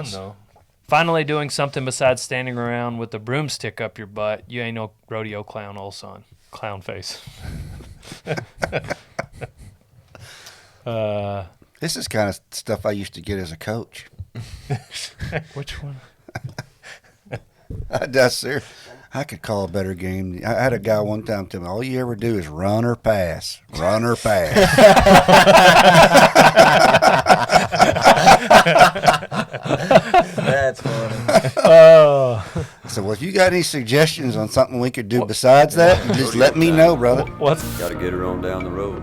No. Finally doing something besides standing around with a broomstick up your butt. You ain't no rodeo clown, old son. Clown face. This is kind of stuff I used to get as a coach. Which one? That's serious. I could call a better game. I had a guy one time tell me, all you ever do is run or pass. Run or pass. That's funny. Oh. So, well, if you got any suggestions on something we could do besides that, just let me know, brother. What's Got to get her on down the road.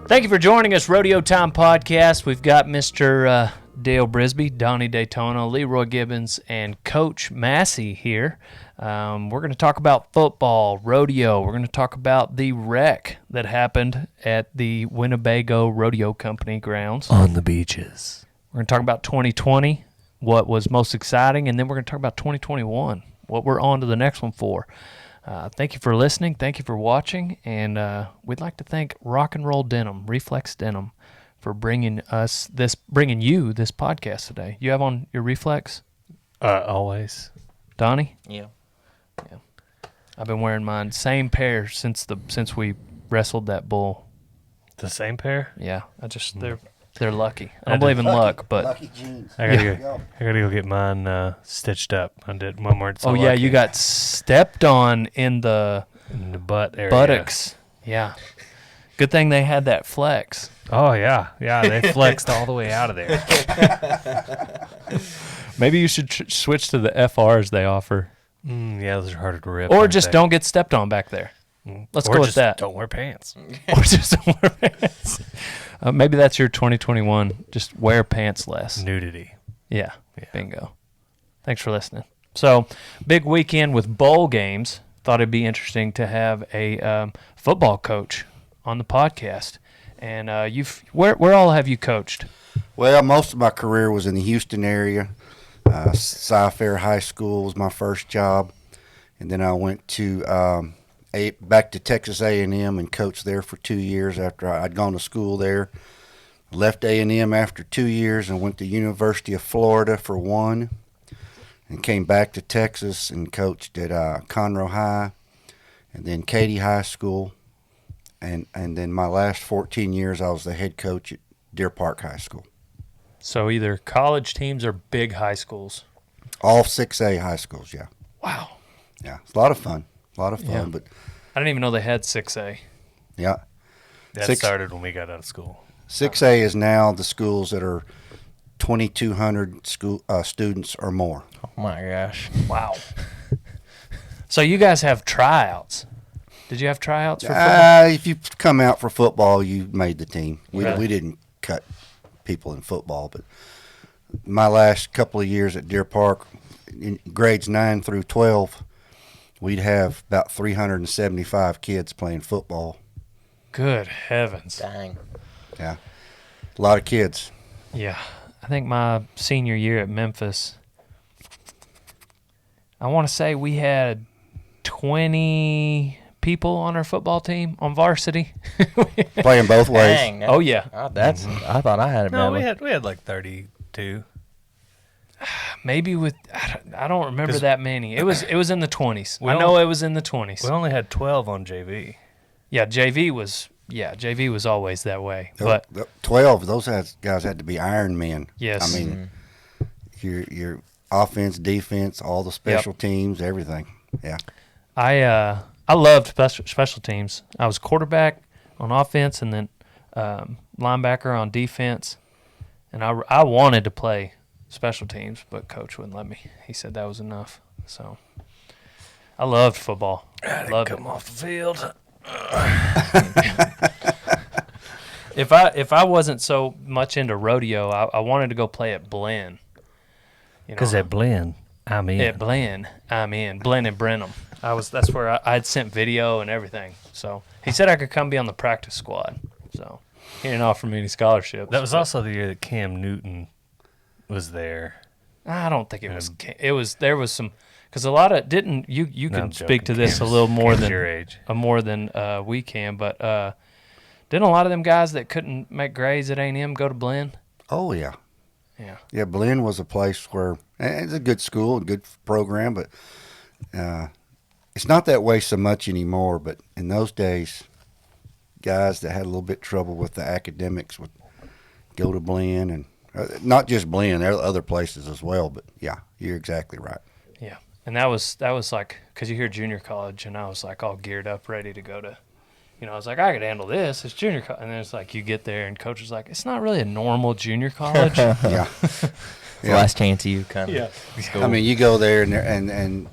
Thank you for joining us, Rodeo Time Podcast. We've got Mr. Dale Brisby, Donnie Daytona, Leroy Gibbons, and Coach Massey here. We're going to talk about football, rodeo. We're going to talk about the wreck that happened at the Winnebago Rodeo Company grounds. On the beaches. We're going to talk about 2020, what was most exciting, and then we're going to talk about 2021, what we're on to the next one for. Thank you for listening. Thank you for watching. And we'd like to thank Rock and Roll Denim, Reflex Denim, for bringing you this podcast today. You have on your Reflex? Always. Donnie? Yeah. I've been wearing mine. Same pair since we wrestled that bull. The same pair? Yeah. They're lucky. I don't believe in luck, but Lucky jeans. I gotta go get mine stitched up. I did one more. oh yeah, you got stepped on in the butt area. buttocks. Yeah. Good thing they had that flex. Oh yeah, they flexed all the way out of there. Maybe you should switch to the FRs they offer. Yeah, those are harder to rip. Or just don't get stepped on back there. Let's go with that. Don't wear pants. Or just don't wear pants. Maybe that's your 2021. Just wear pants less. Nudity. Yeah. Bingo. Thanks for listening. So, big weekend with bowl games. Thought it'd be interesting to have a football coach on the podcast. And where all have you coached? Well, most of my career was in the Houston area. Cy-Fair High School was my first job. And then I went to back to Texas A&M and coached there for 2 years after I'd gone to school there. Left A&M after 2 years and went to University of Florida for 1, and came back to Texas and coached at Conroe High and then Katy High School. And then my last 14 years I was the head coach at Deer Park High School. So either college teams or big high schools? All 6A high schools, yeah. Wow. Yeah, it's a lot of fun. Yeah. But I didn't even know they had 6A. yeah. That started when we got out of school. 6A is now the schools that are 2,200 students or more. Oh my gosh. Wow. So you guys have tryouts. Did you have tryouts for football? If you come out for football, you made the team. Really? We didn't cut people in football, but my last couple of years at Deer Park, in grades 9 through 12, we'd have about 375 kids playing football. Good heavens. Dang. Yeah, a lot of kids. Yeah. I think my senior year at Memphis, I want to say we had 20 people on our football team on varsity. Playing both ways. Dang. Oh, yeah. I thought I had it. No, man. we had like 32. Maybe I don't remember that many. It was in the 20s. We I know it was in the 20s. We only had 12 on JV. Yeah, JV was always that way. But 12, those guys had to be Iron Men. yes. I mean, your offense, defense, all the special teams, everything. Yeah. I loved special teams. I was quarterback on offense and then linebacker on defense. And I wanted to play special teams, but coach wouldn't let me. He said that was enough. So I loved football. Loved it. Come off the field. If I wasn't so much into rodeo, I wanted to go play at Blinn. Because at Blinn, I'm in. At Blinn, I'm in. Blinn and Brenham. That's where I'd sent video and everything. So he said I could come be on the practice squad. So he didn't offer me any scholarships. That was also the year that Cam Newton was there. I don't think it was. It was. There was some. Because a lot of didn't you No, can I'm speak to joking. this a little more Cam's than your age. more than we can, but Didn't a lot of them guys that couldn't make grades at A&M go to Blinn? Oh, yeah. Yeah. Yeah, Blinn was a place where it's a good school, a good program, but it's not that way so much anymore. But in those days, guys that had a little bit trouble with the academics would go to Blinn, and not just Blinn, there are other places as well. But yeah, you're exactly right. Yeah. And that was like, because you hear junior college, and I was like all geared up, ready to go to, I was like, I could handle this. It's junior college. And then it's like you get there, and coach is like, it's not really a normal junior college. Yeah. The last chance you kind of. Yeah. I mean, you go there, and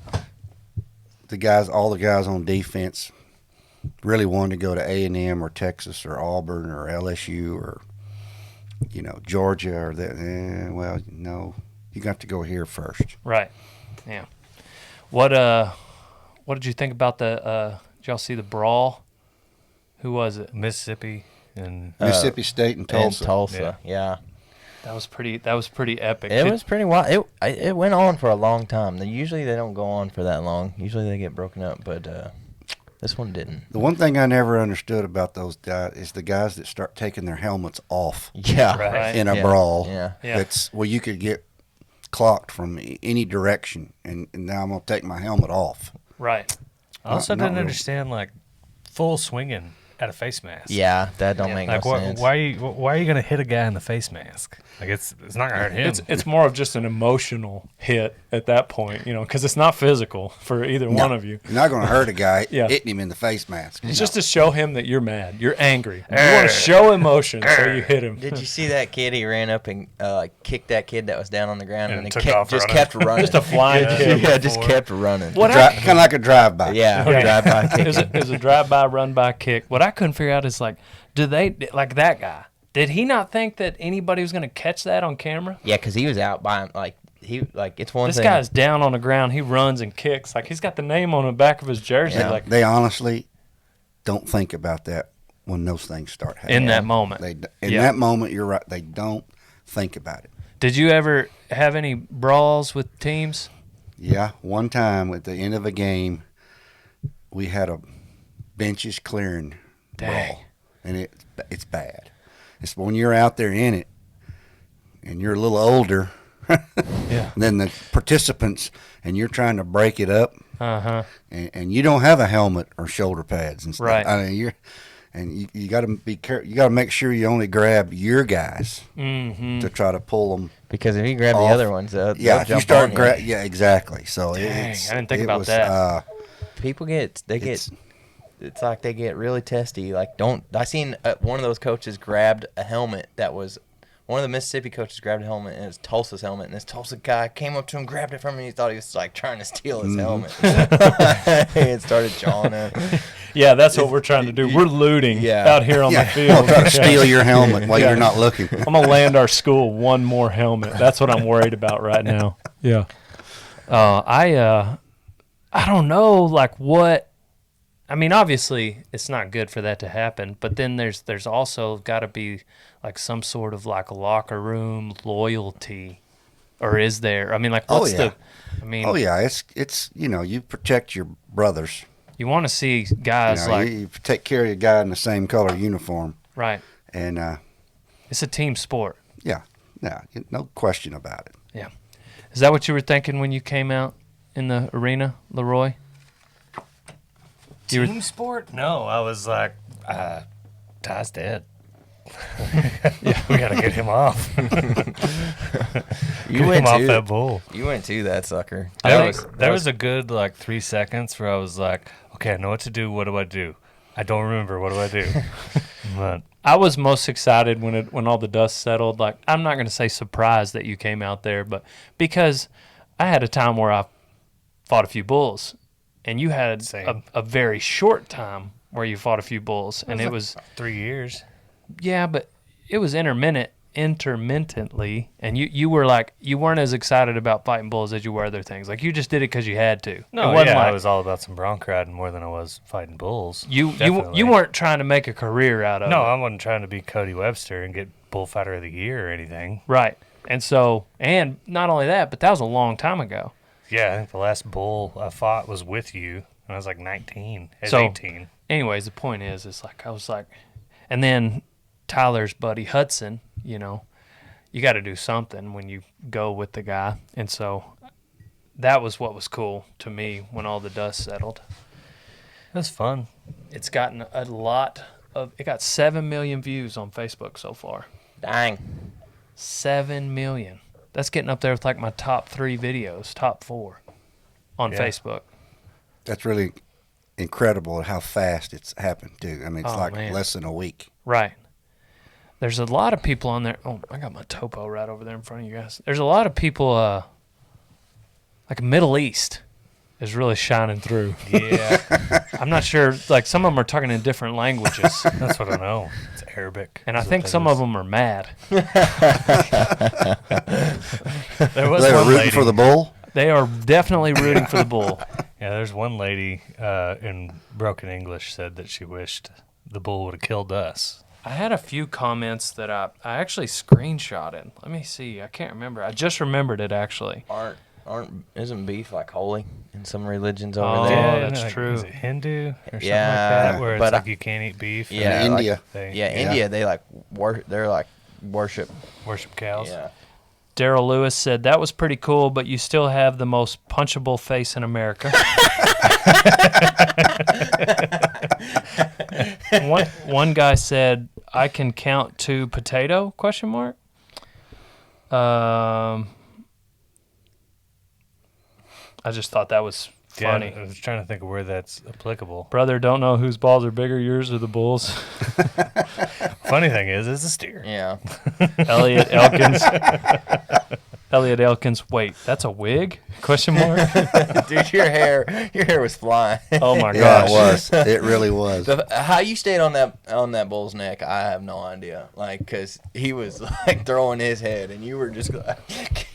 all the guys on defense really wanted to go to A&M or Texas or Auburn or LSU or Georgia or that. Well, no, you got to go here first. Right. Yeah. What did you think about did y'all see the brawl? Who was it? Mississippi and Mississippi State and Tulsa. Tulsa, yeah. That was pretty epic. It was pretty wild. It went on for a long time. Usually they don't go on for that long. Usually they get broken up, but this one didn't. The one thing I never understood about those guys is the guys that start taking their helmets off Yeah. Right. in a Yeah. brawl. Yeah. Yeah. That's where you could get clocked from any direction, and now I'm going to take my helmet off. right. I also not didn't real. understand like full swinging at a face mask. Yeah, that don't make Like no sense. why are you gonna hit a guy in the face mask? Like it's not gonna hurt him. It's more of just an emotional hit at that point, because it's not physical for either one of you. You're not going to hurt a guy Yeah. hitting him in the face mask. It's just to show him that you're mad, you're angry. You want to show emotion, so you hit him. Did you see that kid? He ran up and kicked that kid that was down on the ground, And and took then off just running. kept running. Just a flying kick. Yeah, just kept running. What kind of like a drive-by. Yeah, Yeah. drive-by kick. It was a drive-by, run-by kick. What I couldn't figure out is like, do they like that guy? Did he not think that anybody was going to catch that on camera? Yeah, because he was out by him. It's one This thing. guy's down on the ground. He runs and kicks. Like he's got the name on the back of his jersey. Yeah, Like they honestly don't think about that when those things start happening. in that moment. In Yeah. that moment, you're right. They don't think about it. Did you ever have any brawls with teams? Yeah, one time at the end of a game, we had a benches clearing Dang. brawl, and it's bad. It's when you're out there in it, and you're a little older Yeah. than the participants, and you're trying to break it up, Uh-huh. and you don't have a helmet or shoulder pads and stuff. Right. I mean, you got to be careful. You got to make sure you only grab your guys Mm-hmm. to try to pull them. Because if you grab the off. other ones, Yeah, they'll if you jump start on you. yeah, exactly. So Dang, it's I didn't think it about was, that. People get it's like they get really testy. Like I seen one of those coaches grabbed a helmet that was. One of the Mississippi coaches grabbed a helmet, and it was Tulsa's helmet, and this Tulsa guy came up to him, grabbed it from him, and he thought he was like trying to steal his helmet. And started jawing him. Yeah, that's what we're trying to do. We're looting Yeah. out here on the I'll field. try to steal your helmet while Yeah. you're not looking. I'm gonna land our school one more helmet. That's what I'm worried about right now. Yeah. I don't know, like what. I mean, obviously, it's not good for that to happen. But then there's also got to be like some sort of like locker room loyalty, or is there? I mean, like what's yeah. I mean, Oh yeah, it's you protect your brothers. you want to see guys like You take care of your guy in the same color uniform, right. and It's a team sport. yeah, no question about it. Yeah. Is that what you were thinking when you came out in the arena, Leroy? You were- Team sport? No, I was like, Ty's dead. We gotta get him off. You Get went him off to that bull. You went to that sucker. There was a good like 3 seconds where I was like, okay, I know what to do. What do I do? I don't remember. What do I do? But I was most excited when all the dust settled. Like, I'm not going to say surprised that you came out there, but because I had a time where I fought a few bulls, and you had Same. a very short time where you fought a few bulls, and it was 3 years. yeah, but it was intermittently, and you were like you weren't as excited about fighting bulls as you were other things. Like you just did it because you had to. No, it wasn't I like was all about some bronc riding more than I was fighting bulls. you Definitely. weren't trying to make a career out of No, it. I wasn't trying to be Cody Webster and get bullfighter of the year or anything. Right. And so, and not only that, but that was a long time ago. Yeah, I think the last bull I fought was with you, and I was like 19, at So- 18. Anyways, the point is like I was like, And then Tyler's buddy Hudson, you know, you got to do something when you go with the guy. And so that was what was cool to me when all the dust settled. That's fun. It's gotten a lot of, it got 7 million views on Facebook so far. Dang. 7 million. That's getting up there with like my top 3 videos, top 4 on Facebook. That's really incredible how fast it's happened, too. I mean, it's less than a week. Right. There's a lot of people on there. Oh, I got my topo right over there in front of you guys. There's a lot of people, like Middle East is really shining through. Yeah. I'm not sure. Like some of them are talking in different languages. That's what I know. It's Arabic. And I think some of them are mad. There was They were one rooting lady. for the bull? They are definitely rooting for the bull. Yeah, there's one lady in broken English said that she wished the bull would have killed us. I had a few comments that I actually screenshotted. Let me see. I can't remember. I just remembered it actually. Isn't beef like holy in some religions Oh, over there? yeah, that's like, true. Is it Hindu or something Yeah, like that? Where it's but like you can't eat beef. Yeah, In like- India. India, they like worship. Worship cows. Yeah. Daryl Lewis said, that was pretty cool, but you still have the most punchable face in America. One guy said, I can count to potato, question mark. I just thought that was funny. Yeah, I was trying to think of where that's applicable. Brother, don't know whose balls are bigger, yours or the bull's. Funny thing is, it's a steer. Yeah. Elliot Elkins. Elliot Elkins. Wait, that's a wig? Question mark. Dude, your hair was flying. Oh my Yeah, gosh. it was. It really was. How you stayed on that bull's neck, I have no idea. Like, cause he was like throwing his head, and you were just like.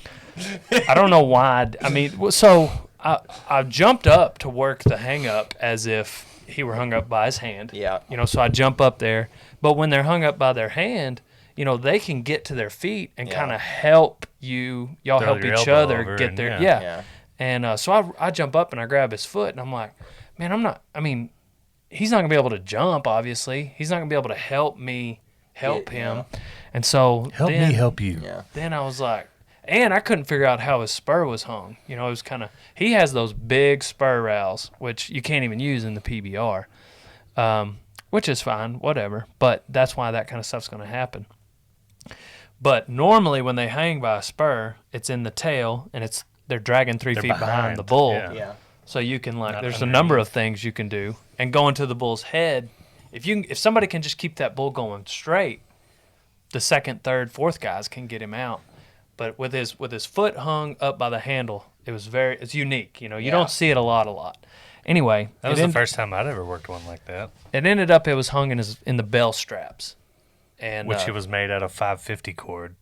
I don't know why. I mean, so I jumped up to work the hang up as if he were hung up by his hand. Yeah. You know, so I jump up there. But when they're hung up by their hand, you know, they can get to their feet and Yeah. kind of help you. Y'all Throw help your each elbow other over get and there. yeah. Yeah. And so I jump up and I grab his foot and I'm like, man, he's not going to be able to jump, obviously. He's not going to be able to help me help him. And so Help me help you. Yeah. then I was like, and I couldn't figure out how his spur was hung. You know, it was kind of, he has those big spur rails, which you can't even use in the PBR, which is fine, whatever. But that's why that kind of stuff's going to happen. But normally when they hang by a spur, it's in the tail and they're dragging 3 They're feet behind behind, the bull. yeah. Yeah. So you can Not there's a number of underneath. things you can do. And going to the bull's head, if somebody can just keep that bull going straight, the second, third, fourth guys can get him out. But with his foot hung up by the handle, it's unique. You know, you Yeah. don't see it a lot. Anyway, That was the first time I'd ever worked one like that. it ended up it was hung in the bell straps, and Which it was made out of 550 cord.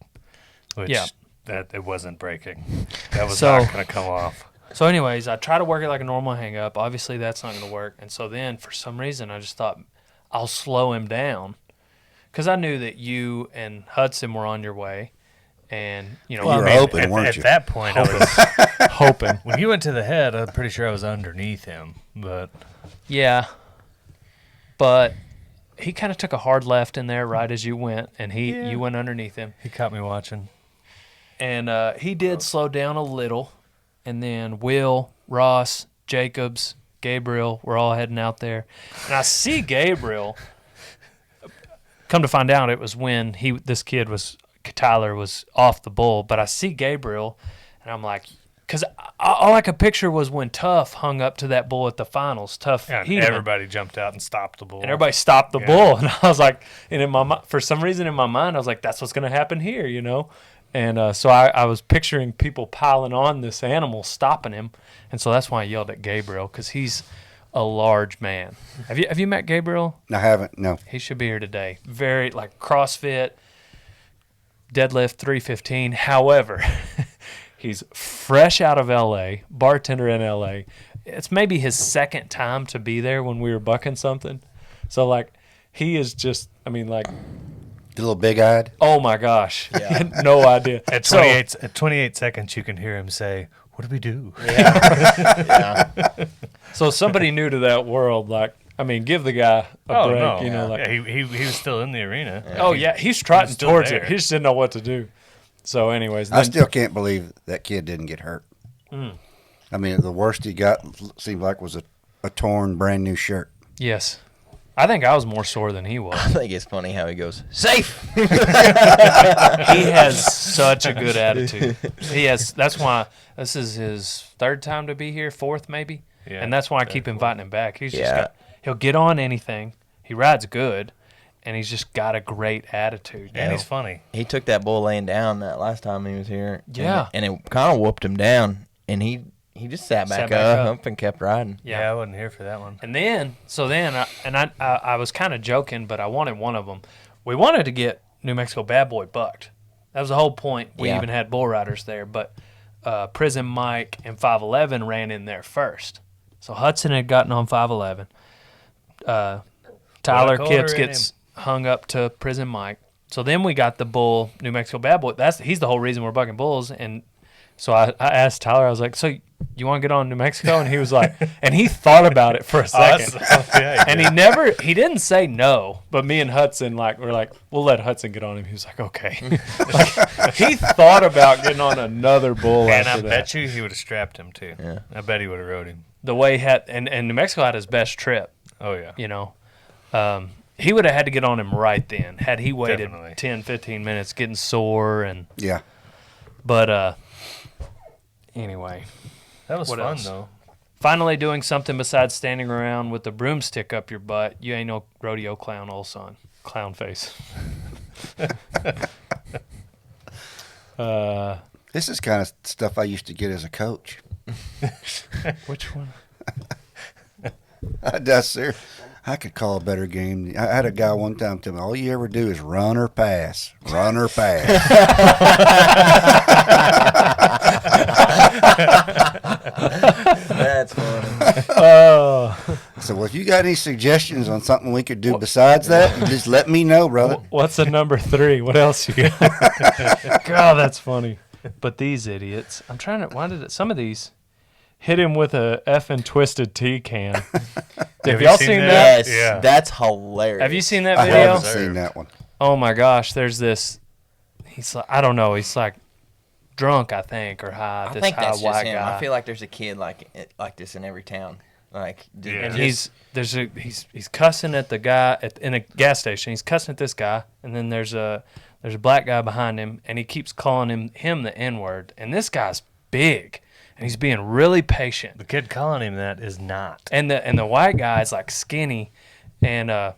Which Yeah. that it wasn't breaking. That was So- not going to come off. So anyways, I try to work it like a normal hang up. Obviously, that's not going to work. And so then, for some reason, I just thought I'll slow him down because I knew that you and Hudson were on your way, and you know, Well, you were were hoping, at, weren't at you? that point, I was hoping. when you went to the head, I'm pretty sure I was underneath him. But Yeah, but he kind of took a hard left in there right as you went, and you went underneath him, he caught me watching. and he did slow down a little, and then Will, Ross, Jacobs, Gabriel were all heading out there, and I see Gabriel. Come to find out, it was when Tyler was off the bull, but I see Gabriel, and I'm like, because all I could picture was when Tough hung up to that bull at the finals. Tough, And Hedeman. everybody jumped out and stopped the bull. And everybody stopped the Yeah. bull, and I was like, and for some reason in my mind, I was like, that's what's going to happen here, you know. And so I was picturing people piling on this animal, stopping him, and so that's why I yelled at Gabriel because he's a large man. Have you met Gabriel? I haven't, no. He should be here today. Very like CrossFit, deadlift 315. However, he's fresh out of LA, bartender in LA. It's maybe his second time to be there when we were bucking something. So like he is just, I mean, like, A little big-eyed. oh my gosh. Yeah. No idea. At So- 28 seconds, you can hear him say, "What do we do?" Yeah. So somebody new to that world, like I mean, give the guy a break. No. You know, Yeah, he was still in the arena. Oh yeah, he's trotting still towards there. it. He just didn't know what to do. So, anyways, I still can't believe that kid didn't get hurt. I mean, the worst he got seemed like was a torn brand new shirt. yes, I think I was more sore than he was. I think it's funny how he goes, safe! He has such a good attitude. He has. That's why this is his third time to be here, fourth maybe. Yeah, And that's why I keep inviting him back. He's just Yeah. got. He'll get on anything. He rides good, and he's just got a great attitude. And he's funny. He took that bull laying down that last time he was here. Yeah. And it kind of whooped him down. And he just sat back, up and kept riding. Yeah, I wasn't here for that one. And then, I was kind of joking, but I wanted one of them. We wanted to get New Mexico Bad Boy bucked. That was the whole point. We Yeah. even had bull riders there, but Prison Mike and 511 ran in there first. So Hudson had gotten on 511. Tyler call Kippes her gets hung up to Prison Mike. So then we got the bull New Mexico Bad Boy. He's the whole reason we're bucking bulls. And so I asked Tyler, I was like, so you want to get on New Mexico? And he was like, and he thought about it for a second. And he didn't say no, but me and Hudson were like, we'll let Hudson get on him. He was like, okay. He thought about getting on another bull And after I that. bet you he would have strapped him too. Yeah. I bet he would have rode him. The way and New Mexico had his best trip, Oh yeah. you know. He would have had to get on him right then had he waited Definitely. 10, 15 minutes getting sore. Yeah. But anyway, That was What fun else? though. finally doing something besides standing around with the broomstick up your butt. You ain't no rodeo clown, old son. Clown face. This is kind of stuff I used to get as a coach. Which one? That's sir. I could call a better game. I had a guy one time tell me, all you ever do is run or pass. Run or pass. That's funny. Oh, So, well, if you got any suggestions on something we could do besides that, you just let me know, brother. what's the number 3? What else you got? God, that's funny. But these idiots, I'm trying to. Why did some of these hit him with a effing twisted tea can? Have y'all seen that? Yes, Yeah. that's hilarious. Have you seen that I video? haven't seen that one. Oh my gosh, there's this. He's like, I don't know. He's like drunk, I think, or high. I This think high that's just white him. guy. I feel like there's a kid like this in every town. Like, dude, Yeah. And just- he's cussing at the guy in a gas station. He's cussing at this guy, and then there's a black guy behind him, and he keeps calling him the N-word. And this guy's big, and he's being really patient. The kid calling him that is not. And the white guy's like skinny, and the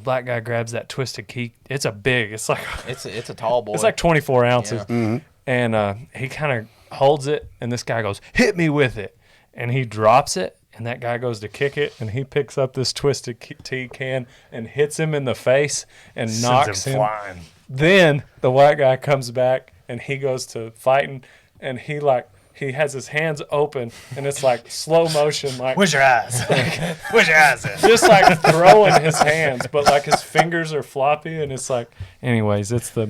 black guy grabs that twisted key. It's like it's a tall boy. it's like 24 ounces. Yeah. And he kind of holds it, and this guy goes, hit me with it. And he drops it, and that guy goes to kick it, and he picks up this twisted tea can and hits him in the face and knocks Sends him him. flying. Then the white guy comes back, and he goes to fighting, and he has his hands open, and it's like slow motion, like Where's your eyes? Where's your eyes at? just like throwing his hands, but like his fingers are floppy, and it's like, anyways, it's the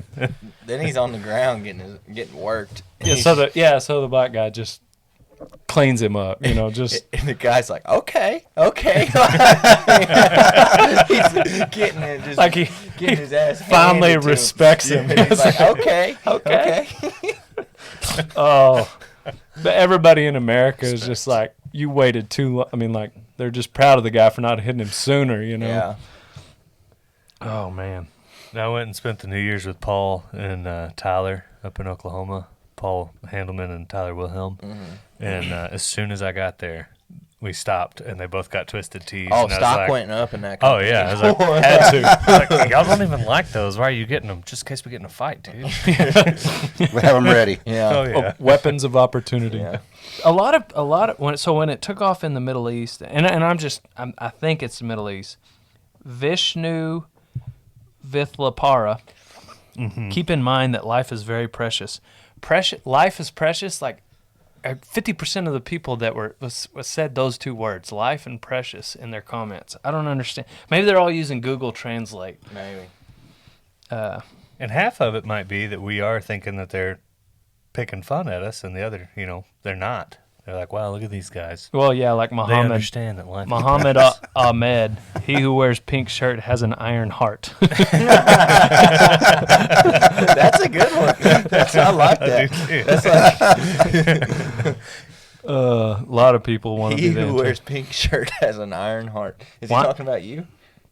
Then he's on the ground getting worked. so the black guy just cleans him up, just And the guy's like, okay. He's getting it, just like he getting his ass finally handed to him. respects him. And he's like, okay. Oh, but everybody in America is just like, you waited too long. I mean, like, they're just proud of the guy for not hitting him sooner, Yeah. Oh, man. I went and spent the New Year's with Paul and Tyler up in Oklahoma. Paul Handelman and Tyler Wilhelm. And as soon as I got there, we stopped, and they both got twisted teas. Oh, and I was stock like, went up in that. Oh yeah, I was like, had to. I was like, y'all don't even like those. Why are you getting them? Just in case we get in a fight, dude. We have them ready. Yeah. Oh yeah. Weapons of opportunity. Yeah. A lot of when it took off in the Middle East, and I think it's the Middle East. Vishnu Vithlapara. Keep in mind that life is very precious. Life is precious. Like 50% of the people that was said those two words, life and precious, in their comments. I don't understand. Maybe they're all using Google Translate. Maybe. And half of it might be that we are thinking that they're picking fun at us, and the other, they're not. They're like, wow, look at these guys. Well, yeah, like They Muhammad understand that life. Muhammad Ahmed. He who wears pink shirt has an iron heart. That's a good one. I like that. That's like A lot of people want to he be that. who wears pink shirt has an iron heart. Is What? he talking about you?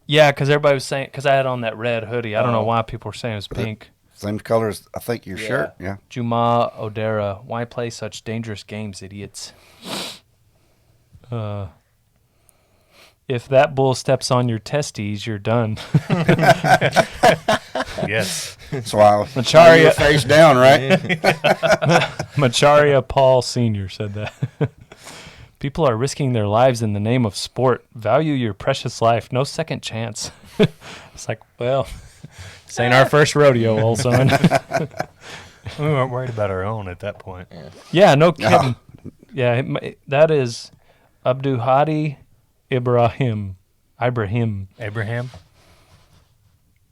Yeah, because everybody was saying, because I had on that red hoodie. I don't know Oh. why people were saying it was pink. Same color as I think your Yeah. shirt. Yeah. Juma Odera, why play such dangerous games, idiots? If that bull steps on your testes, you're done. Yes. So I Macharia- face down, right? Macharia Paul Sr. said that. People are risking their lives in the name of sport. Value your precious life. No second chance. It's like, well, this ain't our first rodeo, old son. We weren't worried about our own at that point. Yeah, no kidding. Yeah, that is Abduhadi Ibrahim. Abraham?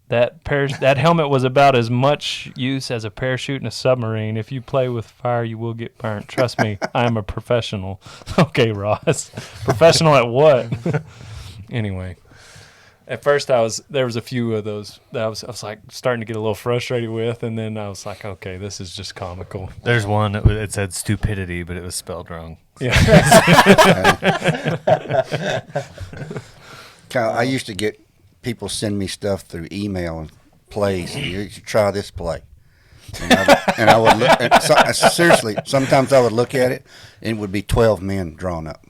That helmet was about as much use as a parachute in a submarine. If you play with fire, you will get burnt. Trust me, I am a professional. Okay, Ross. Professional at what? Anyway, at first there was a few of those that I was like starting to get a little frustrated with, and then I was like, okay, this is just comical. There's one that it said stupidity, but it was spelled wrong. Yeah. I used to get people send me stuff through email and plays. And you should try this play. And I would look. Seriously, sometimes I would look at it, and it would be 12 men drawn up.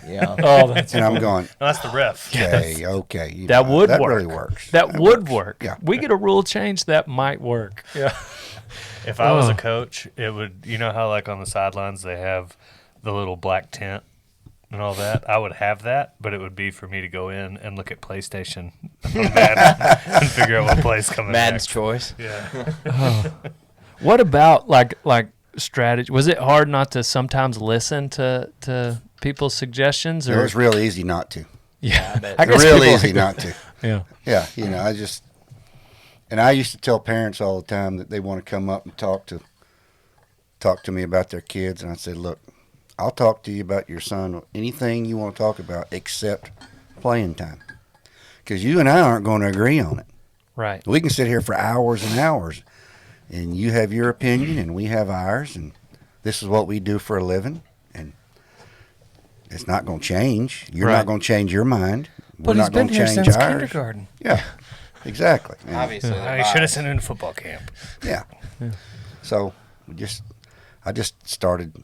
Yeah. Oh, that's And I'm going, No, that's the ref. okay. you That know, would that work. really works. That would work. Yeah. We get a rule change, that might work. Yeah. If I was a coach, it would, you know how like on the sidelines they have the little black tent and all that? I would have that, but it would be for me to go in and look at PlayStation on Madden and figure out what play's coming Madden's next. choice. Yeah. What about like strategy? Was it hard not to sometimes listen to people's suggestions? It Or was real easy not to. yeah, I bet. I guess Real people easy like not to. yeah. Yeah, I used to tell parents all the time that they want to come up and talk to me about their kids, and I said, look, I'll talk to you about your son, anything you want to talk about except playing time, because you and I aren't going to agree on it. Right. We can sit here for hours and hours, and you have your opinion and we have ours, and this is what we do for a living, and it's not going to change. You're Right. not going to change your mind. But We're he's not going been to here change since ours. kindergarten. Yeah, exactly. And- Obviously. I should have sent him to football camp. Yeah. So I just started.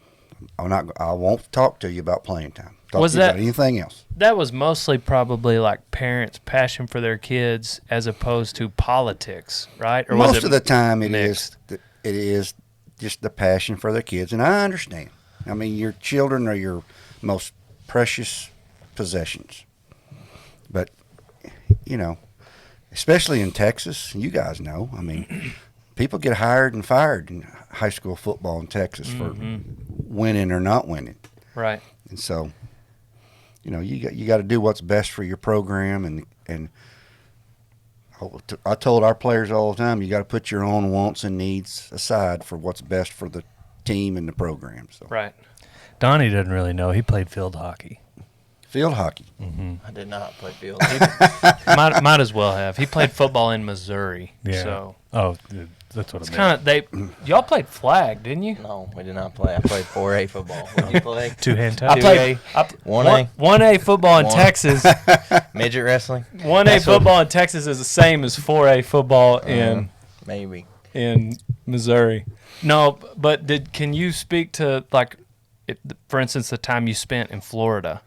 I won't talk to you about playing time. Talk Was to you that- about anything else? That was mostly probably like parents' passion for their kids as opposed to politics, right? Or was Most it of the time, mixed? it is just the passion for their kids, and I understand. I mean, your children are your most precious possessions, but you know, especially in Texas, you guys know. I mean, people get hired and fired in high school football in Texas for winning or not winning, right? and so you know you got to do what's best for your program, and I told our players all the time, you got to put your own wants and needs aside for what's best for the team and the program. So Right. Donnie doesn't really know. He played field hockey. field hockey. I did not play field. Might as well have. He played football in Missouri. Yeah. So Oh, dude, that's what it's I meant. kind of y'all played flag, didn't you? No, we did not play. I played 4A football. What did you play? Two-hand I touch. played 1A. 1A football in One. Texas. Midget wrestling? 1A That's what- football in Texas is the same as 4A football in Maybe. Missouri. No, but can you speak to like, for instance, the time you spent in Florida?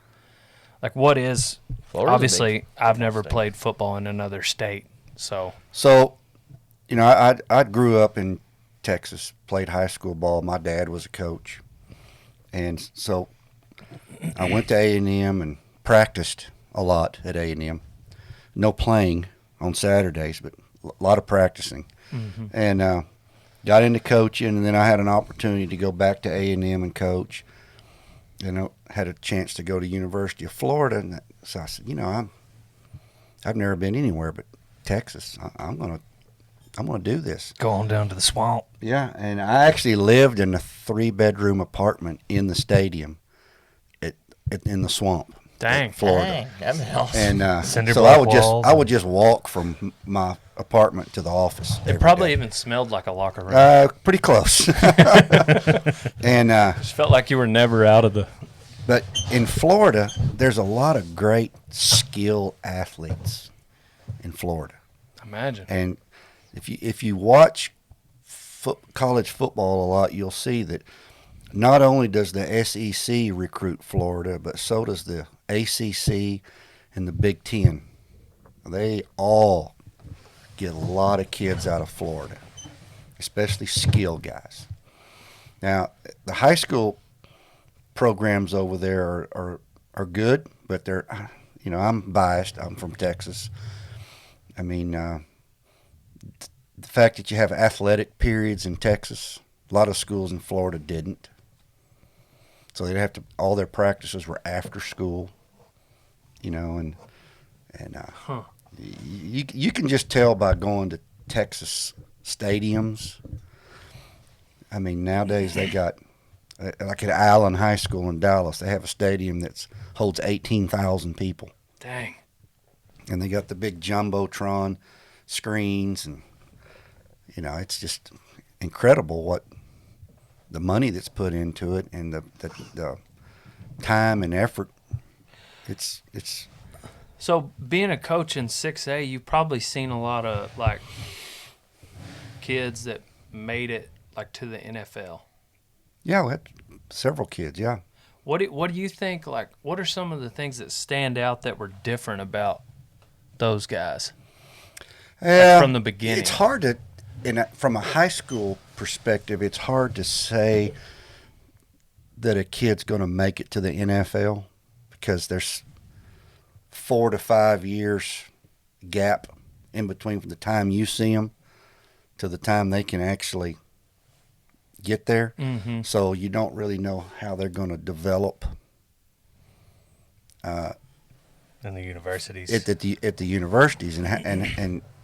Like, what is Florida's a obviously big I've never state. played football in another state, so So, you know, I grew up in Texas, played high school ball. My dad was a coach, and so I went to A&M and practiced a lot at A&M. No playing on Saturdays, but a lot of practicing, and got into coaching. And then I had an opportunity to go back to A&M and coach. And I had a chance to go to University of Florida, and so I said, you know, I've never been anywhere but Texas. I'm going to do this. Go on down to the swamp. Yeah, and I actually lived in a 3-bedroom apartment in the stadium, in the swamp. Dang. Florida. Dang, that'd be awesome. And Cinder so block I walls would just walk from my apartment to the office. It probably even smelled like a locker room. Pretty close. And Just felt like you were never out of the. but in Florida, there's a lot of great skill athletes in Florida. Imagine. And if you watch college football a lot, you'll see that not only does the SEC recruit Florida, but so does the ACC and the Big Ten. They all get a lot of kids out of Florida, especially skill guys. Now, the high school programs over there are good, but they're, I'm biased. I'm from Texas. I mean, the fact that you have athletic periods in Texas, a lot of schools in Florida didn't. So they'd have to, all their practices were after school, and you can just tell by going to Texas stadiums. I mean, nowadays they got, like at Allen High School in Dallas, they have a stadium that holds 18,000 people. Dang. And they got the big Jumbotron screens, and it's just incredible what the money that's put into it and the time and effort. It's So being a coach in 6A, you've probably seen a lot of like kids that made it like to the NFL. Yeah, we had several kids. Yeah. What do you think? Like, what are some of the things that stand out that were different about those guys from the beginning? It's hard to, from a high school perspective, it's hard to say that a kid's going to make it to the NFL because there's 4 to 5 years gap in between from the time you see them to the time they can actually get there. Mm-hmm. So you don't really know how they're going to develop in the universities. at the universities,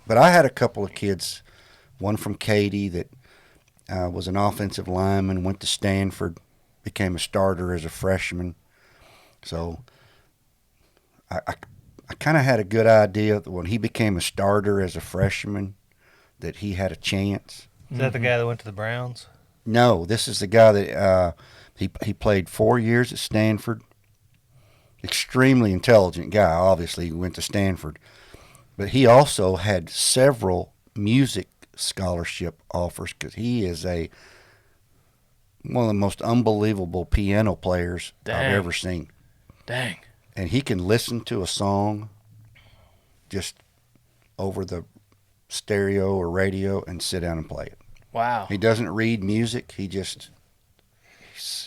but I had a couple of kids, one from Katy that was an offensive lineman, went to Stanford, became a starter as a freshman. So I kind of had a good idea that when he became a starter as a freshman that he had a chance. Is that the guy that went to the Browns? No, this is the guy that he played 4 years at Stanford. Extremely intelligent guy. Obviously, he went to Stanford, but he also had several music scholarship offers because he is one of the most unbelievable piano players I've ever seen. Dang. And he can listen to a song just over the stereo or radio and sit down and play it. Wow. He doesn't read music. He just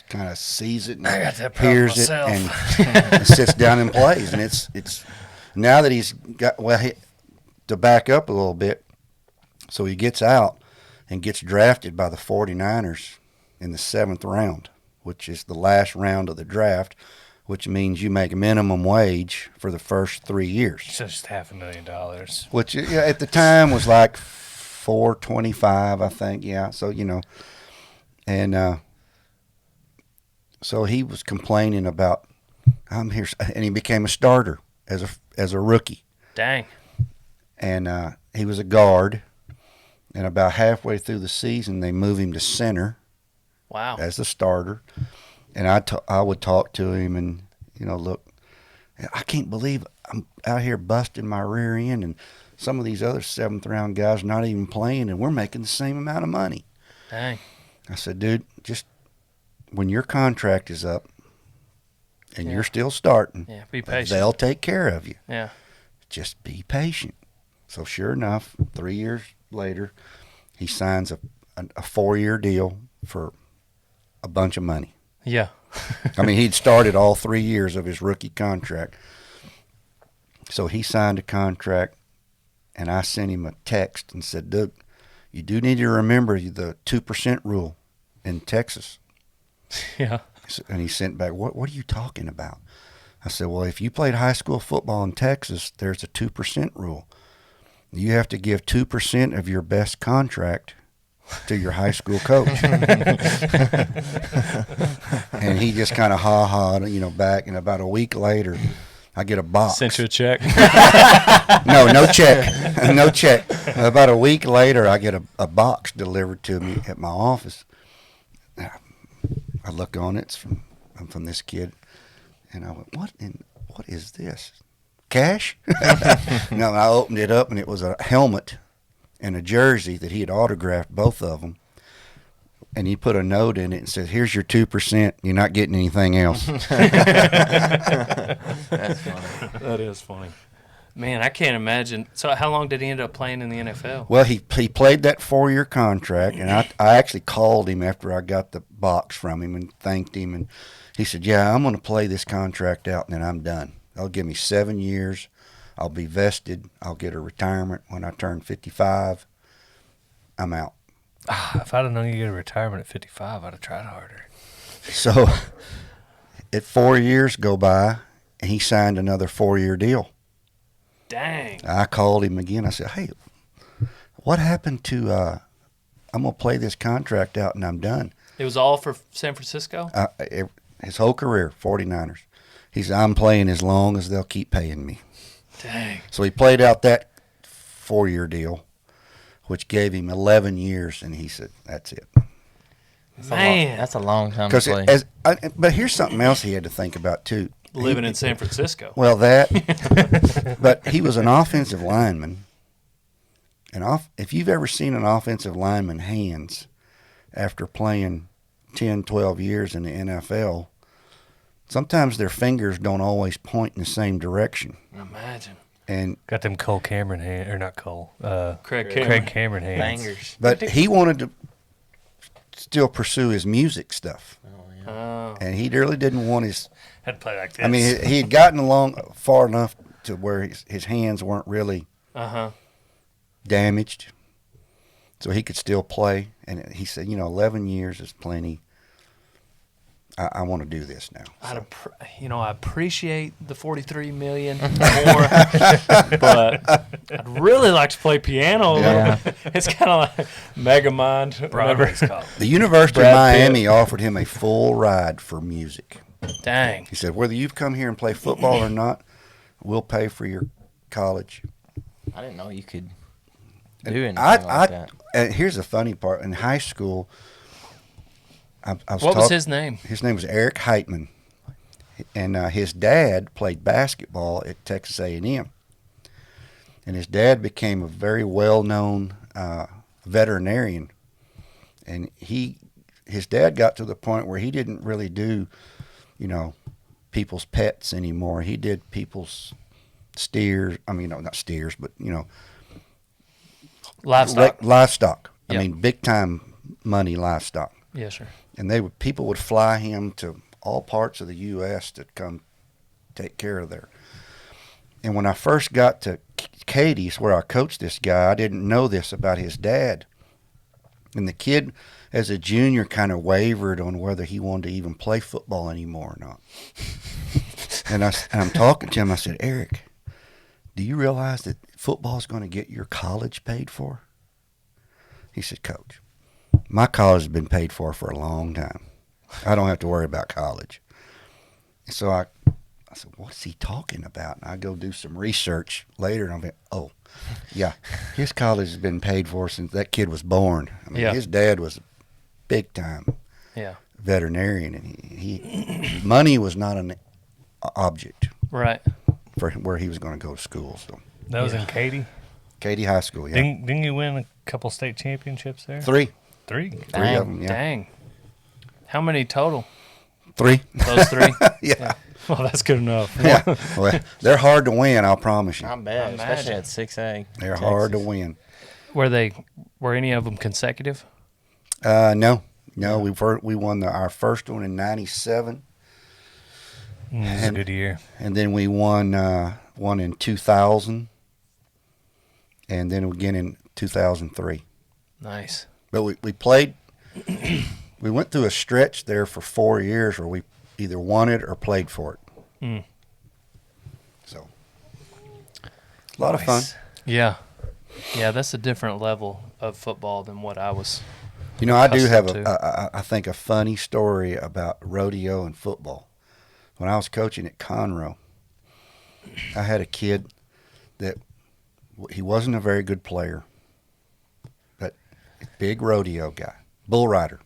kind of sees it and I got that problem hears it myself. and sits down and plays. And it's now that he's got, to back up a little bit, so he gets out and gets drafted by the 49ers in the 7th round, which is the last round of the draft, which means you make minimum wage for the first 3 years. So just $500,000. Which at the time was like $425, I think. Yeah, so and so he was complaining about I'm here, and he became a starter as a rookie. Dang. And he was a guard, and about halfway through the season, they moved him to center. Wow. As the starter. And I would talk to him and, look, I can't believe I'm out here busting my rear end and some of these other 7th round guys not even playing and we're making the same amount of money. Dang. I said, dude, just when your contract is up and you're still starting, be patient. they'll take care of you. Yeah. Just be patient. So sure enough, 3 years later, he signs a 4-year deal for a bunch of money. Yeah. I mean, he'd started all 3 years of his rookie contract. So he signed a contract, and I sent him a text and said, Doug, you do need to remember the 2% rule in Texas. Yeah. And he sent back, what are you talking about? I said, well, if you played high school football in Texas, there's a 2% rule. You have to give 2% of your best contract to your high school coach. And he just kind of ha-ha'd, back. And about a week later, I get a box. Sent you a check? No check. No check. About a week later, I get a box delivered to me at my office. I look on it. I'm from this kid. And I went, what is this? Cash? No, I opened it up, and it was a helmet and a jersey that he had autographed, both of them. And he put a note in it and said, here's your 2%. You're not getting anything else. That's funny. That is funny. Man, I can't imagine. So how long did he end up playing in the NFL? Well, he played that 4-year contract, and I actually called him after I got the box from him and thanked him. And he said, yeah, I'm going to play this contract out, and then I'm done. They'll give me 7 years. I'll be vested. I'll get a retirement when I turn 55. I'm out. If I'd have known you get a retirement at 55, I'd have tried harder. So, 4 years go by, and he signed another 4-year deal. Dang. I called him again. I said, hey, what happened to, I'm going to play this contract out, and I'm done. It was all for San Francisco? His whole career, 49ers. He said, I'm playing as long as they'll keep paying me. Dang. So he played out that 4-year deal, which gave him 11 years, and he said, that's it. Man. That's a long time to play. But here's something else he had to think about, too. Living in San Francisco. Well, but he was an offensive lineman. And if you've ever seen an offensive lineman hands after playing 10, 12 years in the NFL, sometimes their fingers don't always point in the same direction. Imagine. And Got them Cole Cameron hands, or not Cole, Craig Craig Cameron hands. Bangers. but he wanted to still pursue his music stuff. Oh. And he really didn't want his... Had to play like this. I mean, he had gotten along far enough to where his hands weren't really damaged, so he could still play. And he said, 11 years is plenty. I want to do this now. I appreciate the $43 million more, but I'd really like to play piano. Yeah. It's kind of like Megamind. Broadway's called. The University Brad of Miami Pitt. offered him a full ride for music. Dang. He said, whether you've come here and play football or not, we'll pay for your college. I didn't know you could do anything like that. And here's the funny part. In high school, What was his name? His name was Eric Heitman. And his dad played basketball at Texas A&M. And his dad became a very well-known veterinarian. And his dad got to the point where he didn't really do, people's pets anymore. He did people's steers. I mean, no, not steers, but, Livestock. Livestock. Yep. I mean, big-time money livestock. Yes, sir. And people would fly him to all parts of the U.S. to come take care of their. And when I first got to Katy's, where I coached this guy, I didn't know this about his dad. And the kid, as a junior, kind of wavered on whether he wanted to even play football anymore or not. And I'm talking to him. I said, Eric, do you realize that football is going to get your college paid for? He said, Coach, my college has been paid for a long time. I don't have to worry about college. So I said, what's he talking about? And I go do some research later, and I'm like, oh, yeah, his college has been paid for since that kid was born. I mean, his dad was a big-time veterinarian, and he money was not an object Right. for where he was going to go to school. So That was in Katy? Katy High School, yeah. Didn't you win a couple state championships there? Three Three? of them, yeah. Dang. How many total? 3. Those 3? Yeah. Well, that's good enough. Yeah. Well, they're hard to win, I'll promise you. Not bad, Imagine. especially at 6A. They're Texas. hard to win. Were any of them consecutive? No. We won our first one in '97, It was a good year. and then we won one in 2000, and then again in 2003. Nice. But we played. We went through a stretch there for 4 years where we either won it or played for it. Mm. So a lot of fun. Yeah. Yeah, that's a different level of football than what I was. You know, I do have accustomed I think a funny story about rodeo and football. When I was coaching at Conroe, I had a kid that he wasn't a very good player, but a big rodeo guy, bull rider.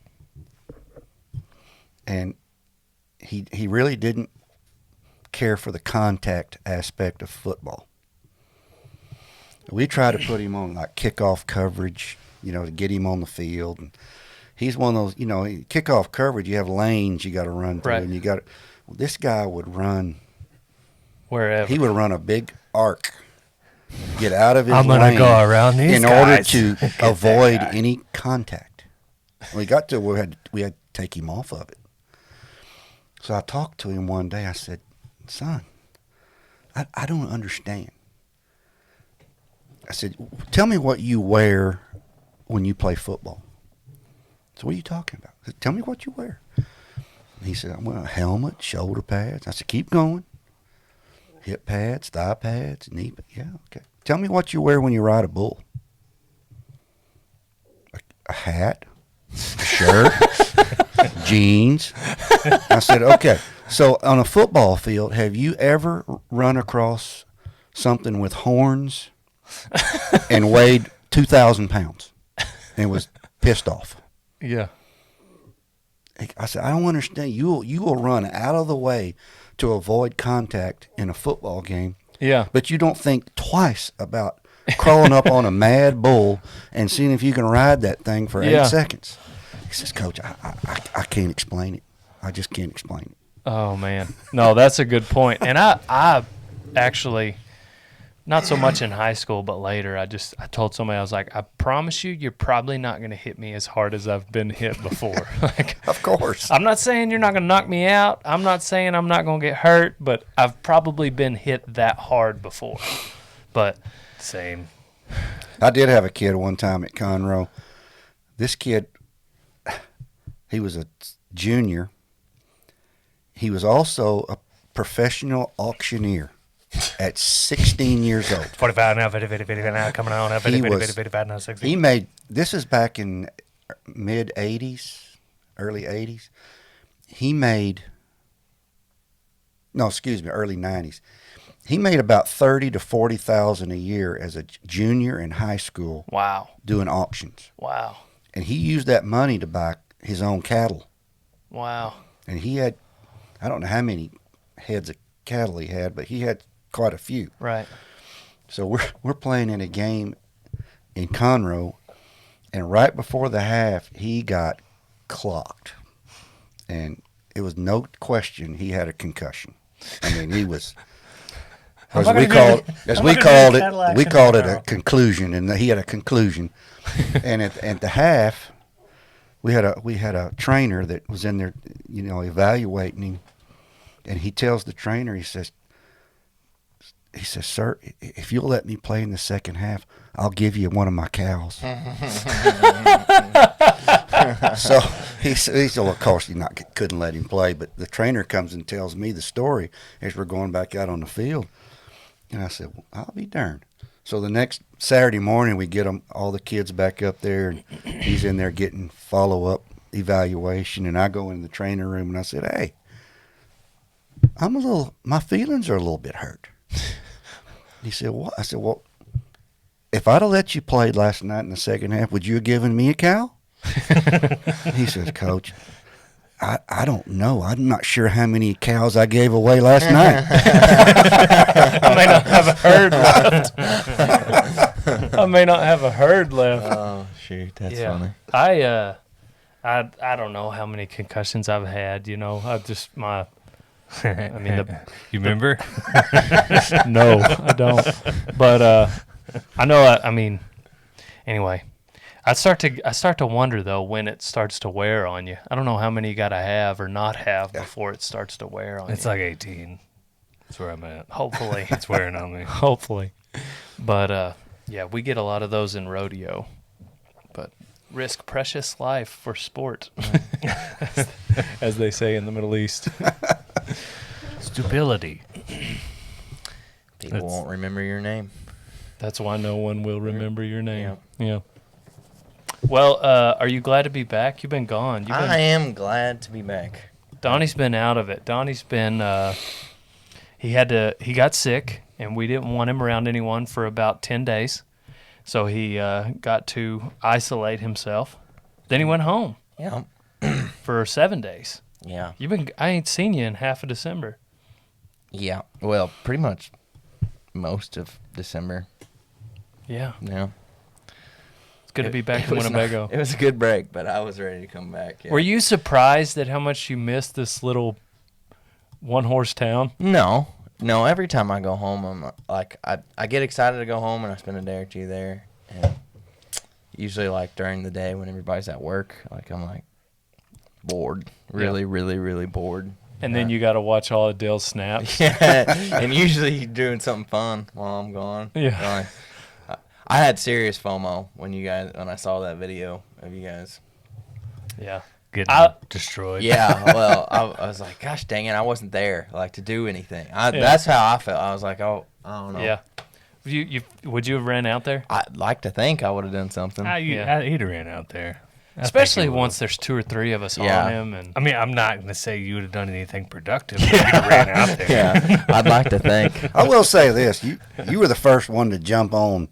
And he really didn't care for the contact aspect of football. We tried to put him on like kickoff coverage, to get him on the field. And he's one of those, kickoff coverage, you have lanes you got to run through. Right. And this guy would run. Wherever. He would run a big arc, get out of his I'm gonna lane go around these in order guys. to Get that avoid guy. any contact. We got to we had to take him off of it. So I talked to him one day. I said, "Son, I don't understand." I said, "Tell me what you wear when you play football." So what are you talking about? I said, "Tell me what you wear." And he said, "Well, a helmet, shoulder pads." I said, "Keep going. Hip pads, thigh pads, knee pads." Yeah, okay. "Tell me what you wear when you ride a bull." A hat, a shirt, jeans. I said, "Okay. So on a football field, have you ever run across something with horns and weighed 2,000 pounds and was pissed off?" Yeah. I said, "I don't understand. You will run out of the way to avoid contact in a football game, Yeah. but you don't think twice about crawling up on a mad bull and seeing if you can ride that thing for 8 seconds." He says, "Coach, I can't explain it. I just can't explain it." Oh man, no, that's a good point. And I actually, not so much in high school, but later, I told somebody, I was like, "I promise you, you're probably not going to hit me as hard as I've been hit before." Like, Of course. I'm not saying you're not going to knock me out. I'm not saying I'm not going to get hurt, but I've probably been hit that hard before. But Same. I did have a kid one time at Conroe. This kid, he was a junior. He was also a professional auctioneer at 16 years old. 45 now, 50, 50, 50 now, coming on, 50, 50, 50, 55 now, 60. He made, this is back in mid 80s, early 80s. He made, no, excuse me, early 90s. He made about 30 to 40,000 a year as a junior in high school wow, doing auctions. wow, And he used that money to buy his own cattle. wow. And he had, I don't know how many heads of cattle he had, but he had quite a few. Right. So we're playing in a game in Conroe, and right before the half, he got clocked. And it was no question he had a concussion. I mean, he was, as we called it a conclusion, and he had a conclusion. And at the half, we had a trainer that was in there, evaluating him, and he tells the trainer, he says, "Sir, if you'll let me play in the second half, I'll give you one of my cows." So he said, well, of course, couldn't let him play. But the trainer comes and tells me the story as we're going back out on the field. And I said, well, I'll be darned. So the next Saturday morning, we get all the kids back up there, and he's in there getting follow-up evaluation. And I go in the trainer room, and I said, "Hey, my feelings are a little bit hurt." He said, "What?" I said, "Well, if I'd have let you play last night in the second half, would you have given me a cow?" He says, "Coach, I don't know. I'm not sure how many cows I gave away last night." I may not have a herd left. I may not have a herd left. Oh shoot, that's funny. I don't know how many concussions I've had. I just my. I mean, You remember? no, I don't. But I know. Anyway, I start to wonder though when it starts to wear on you. I don't know how many you gotta have or not have before it starts to wear on It's you. like 18. That's where I'm at. Hopefully, It's wearing on me. hopefully. But yeah, we get a lot of those in rodeo. But risk precious life for sport, as they say in the Middle East. Stupidity. People won't remember your name. That's why no one will remember your name. Yeah. Yeah. Well, are you glad to be back? You've been gone. I am glad to be back. Donnie's been out of it. Donnie's been he got sick, and we didn't want him around anyone for about 10 days. So he got to isolate himself. Then he went home Yeah. for 7 days. Yeah. I ain't seen you in half of December. Yeah. Well, pretty much most of December. Yeah. Yeah. It's good to be back in was Winnebago. It was a good break, but I was ready to come back. Yeah. Were you surprised at how much you missed this little one-horse town? No. Every time I go home, I'm like, I get excited to go home, and I spend a day or two there. And usually, like during the day when everybody's at work, like I'm like bored, really, really bored. And then you got to watch all of Dale's snaps. Yeah, and usually doing something fun while I'm gone. Yeah. Like, I had serious FOMO when I saw that video of you guys. Yeah. Getting destroyed. Yeah, well, I was like, gosh dang it, I wasn't there, like, to do anything. That's how I felt. I was like, oh, I don't know. Yeah. Would you have ran out there? I'd like to think I would have done something. He'd have ran out there. Especially once there's 2 or 3 of us on him. And I mean, I'm not going to say you would have done anything productive, but you'd have ran out there. Yeah, I'd like to think. I will say this: you were the first one to jump on.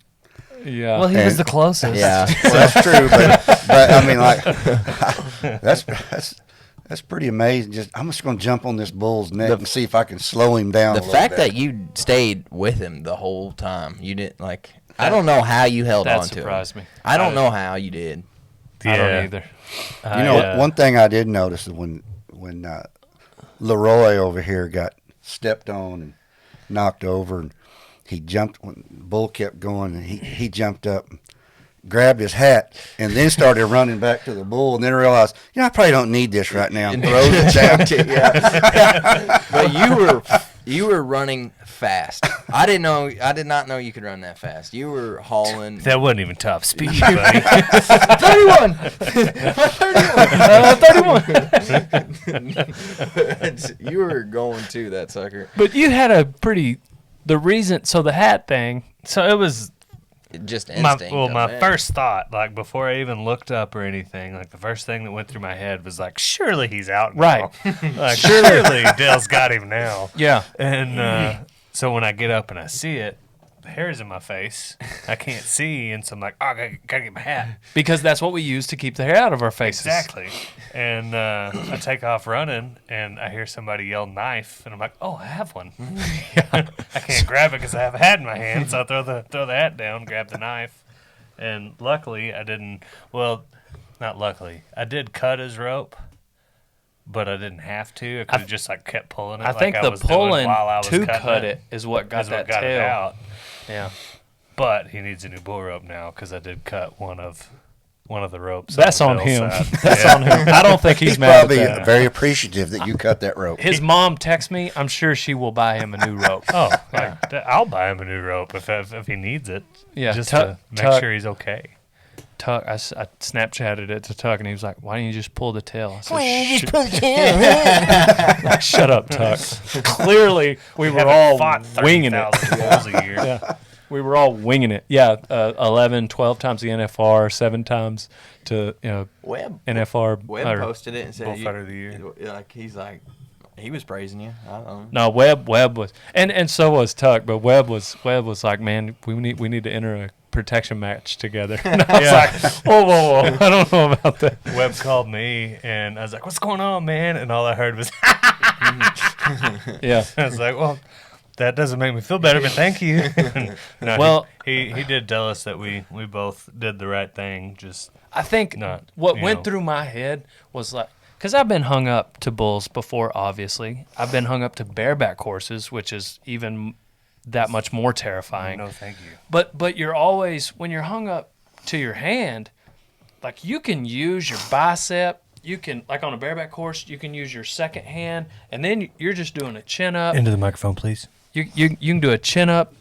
yeah. Well, he was the closest. Yeah. Well, that's true, but I mean, like, that's pretty amazing. I'm just going to jump on this bull's neck and see if I can slow him down. The fact that you stayed with him the whole time, you didn't, like, I don't know how you held on to him. That surprised me. I don't know how you did. I don't either. You know, one thing I did notice is when Leroy over here got stepped on and knocked over, and he jumped when Bull kept going, and he jumped up, grabbed his hat, and then started running back to the bull, and then realized, I probably don't need this right now. And throws it down. Yeah. But you were running fast. I did not know you could run that fast. You were hauling. That wasn't even top speed, buddy. 31. 31. You were going to that sucker. But you had the hat thing. So it was Just instinct. my first thought, like before I even looked up or anything, like the first thing that went through my head was like, surely he's out now. Right. Like, surely Dale's got him now. Yeah. And so when I get up and I see it, the hair's in my face. I can't see, and so I'm like, oh, I gotta get my hat. Because that's what we use to keep the hair out of our faces. Exactly. And I take off running, and I hear somebody yell knife, and I'm like, oh, I have one. I can't grab it because I have a hat in my hand, so I throw the hat down, grab the knife. And luckily, I didn't, well, not luckily, I did cut his rope, but I didn't have to. I could have just like kept pulling it. I think the pulling to cut it is what got that tail it out. Yeah. But he needs a new bull rope now because I did cut one of the ropes. That's on Bill's him. side. That's on him. I don't think he's mad probably at that. very appreciative that you cut that rope. His mom texts me. I'm sure she will buy him a new rope. Oh, like, I'll buy him a new rope if he needs it. Yeah, just to make sure he's okay. Tuck, I Snapchatted it to Tuck, and he was like, "Why don't you just pull the tail?" I said, Why don't you just pull the tail? Shut up, Tuck. Clearly, we were all winging it. Bulls a year. Yeah. We were all winging it. Yeah, 11, 12 times the NFR, 7 times to Webb NFR. Webb posted it and said, Bullfighter of the year. He was praising you. I don't know. No, Webb was, and so was Tuck. But Webb was like, man, we need to enter a protection match together. And I was like, whoa, I don't know about that. Webb called me, and I was like, "What's going on, man?" And all I heard was, Yeah. I was like, "Well, that doesn't make me feel better, but thank you." No, Well, he did tell us that we both did the right thing. Just I think what went through my head was like, because I've been hung up to bulls before, obviously. I've been hung up to bareback horses, which is even that much more terrifying. no, thank you. But you're always, when you're hung up to your hand, like you can use your bicep. You can, like on a bareback horse, you can use your second hand, and then you're just doing a chin up. Into the microphone, please. You can do a chin up,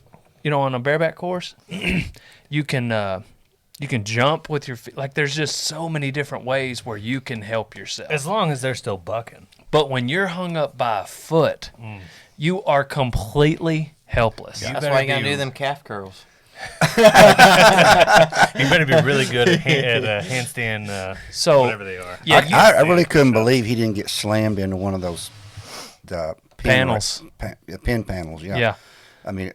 on a bareback horse. You can jump with your feet. Like there's just so many different ways where you can help yourself. As long as they're still bucking. But when you're hung up by a foot, you are completely helpless. That's why you gotta do them calf curls. You better be really good at handstand, So whatever they are. yeah, I really couldn't believe he didn't get slammed into one of those the Panels. pin panels. Yeah. Yeah. I mean,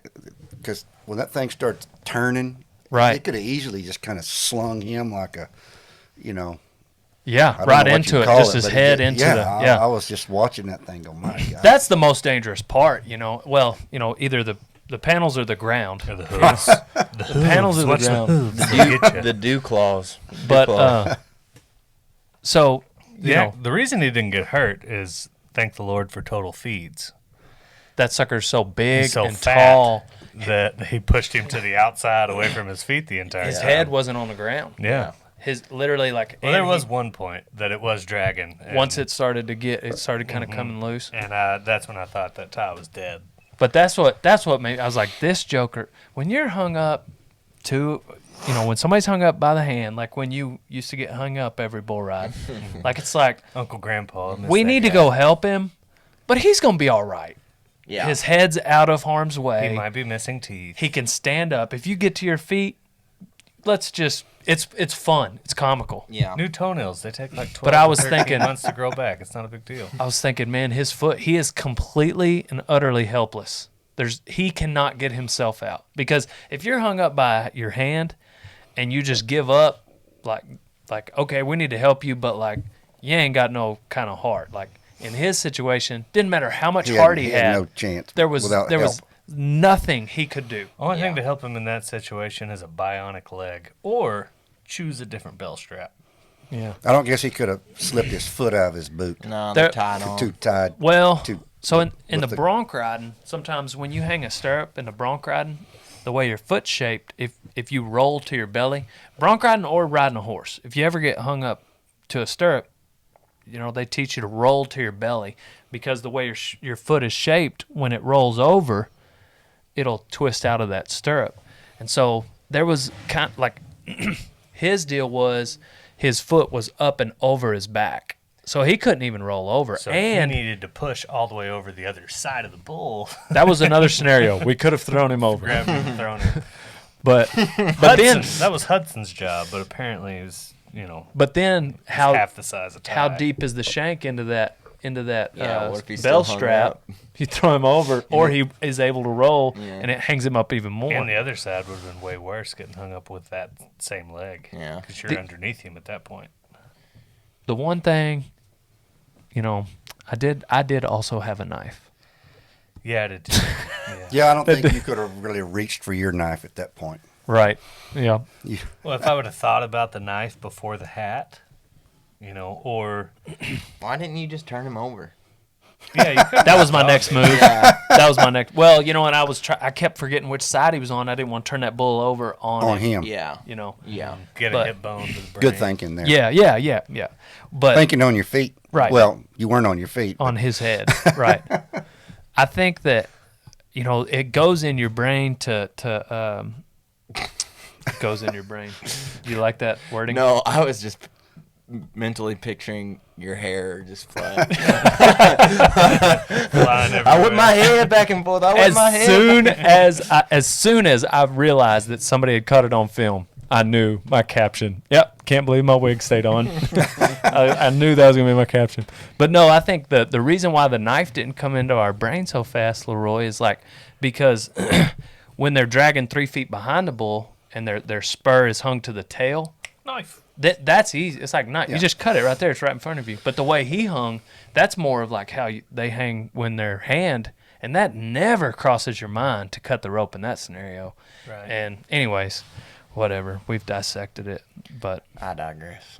because when that thing starts turning, Right. it could have easily just kind of slung him like a, Yeah, I don't right know what into you it, call just his but head it- into yeah, the I was just watching that thing go, my God. That's the most dangerous part, Well, either the panels or the ground. Or the hooves. The panels are the Watch ground. hooves. They'll get ya. The dew claws. But so Yeah, the reason he didn't get hurt is thank the Lord for total feeds. that sucker's so big He's so and fat tall. that he pushed him to the outside away from his feet the entire His time. head wasn't on the ground. Yeah. His literally like. Well, there and was he- one point that it was dragging. And, once it started kind of coming loose. And that's when I thought that Ty was dead. But that's what made I was like, this joker. When you're hung up to, when somebody's hung up by the hand, like when you used to get hung up every bull ride, like it's like Uncle Grandpa. we need to go help him, but he's gonna be all right. Yeah. His head's out of harm's way. He might be missing teeth. He can stand up. If you get to your feet, it's fun. It's comical. Yeah. New toenails. They take like 12 But I was to 13 thinking- months to grow back. It's not a big deal. I was thinking, man, his foot, he is completely and utterly helpless. He cannot get himself out. Because if you're hung up by your hand and you just give up, like okay, we need to help you, but like you ain't got no kind of heart. Like in his situation, didn't matter how much heart he had. no chance. There was without there help. was nothing he could do. Only thing Yeah. to help him in that situation is a bionic leg or choose a different bell strap. Yeah. I don't guess he could have slipped his foot out of his boot. No, There- they're tied on. Too tied. Well, to so in the with the- bronc riding, sometimes when you hang a stirrup in the bronc riding, the way your foot's shaped, if you roll to your belly, bronc riding or riding a horse, if you ever get hung up to a stirrup, they teach you to roll to your belly because the way your foot is shaped, when it rolls over, it'll twist out of that stirrup. And so there was kind of like his deal was his foot was up and over his back. So he couldn't even roll over. So and he needed to push all the way over the other side of the bull. that was another scenario. We could have thrown him over. Grabbed him and thrown him. But That was Hudson's job, but apparently it was, then how half the size of Ty. how deep is the shank into that Yeah, what if he's bell still hung strap? up? You throw him over, or he is able to roll, and it hangs him up even more. And the other side would have been way worse, getting hung up with that same leg. Yeah. Because you're underneath him at that point. The one thing, I did also have a knife. Yeah, I did too. Yeah, I don't think you could have really reached for your knife at that point. Right. Yeah. Well, if I would have thought about the knife before the hat, or Why didn't you just turn him over? yeah, you could. That was my next move. That was my next. Well, and I kept forgetting which side he was on. I didn't want to turn that bull over On him. Yeah. Yeah. Get but- a hip bone to the brain. Good thinking there. Yeah. But Thinking on your feet. Right. Well, you weren't on your feet. on his head, right? I think that it goes in your brain to it goes in your brain. Do you like that wording? No, I was just mentally picturing your hair just flying. Flying I whip everywhere. my head back and forth. I whip As my head. soon as I realized that somebody had caught it on film, I knew my caption. Yep, can't believe my wig stayed on. I knew that was gonna be my caption. But no, I think the reason why the knife didn't come into our brain so fast, Leroy, is because when they're dragging 3 feet behind the bull and their spur is hung to the tail, Knife. that's easy. It's like knife. Yeah. You just cut it right there. It's right in front of you. But the way he hung, that's more of like how they hang when they're hand, and that never crosses your mind to cut the rope in that scenario. Right. And anyways, whatever. We've dissected it, but I digress.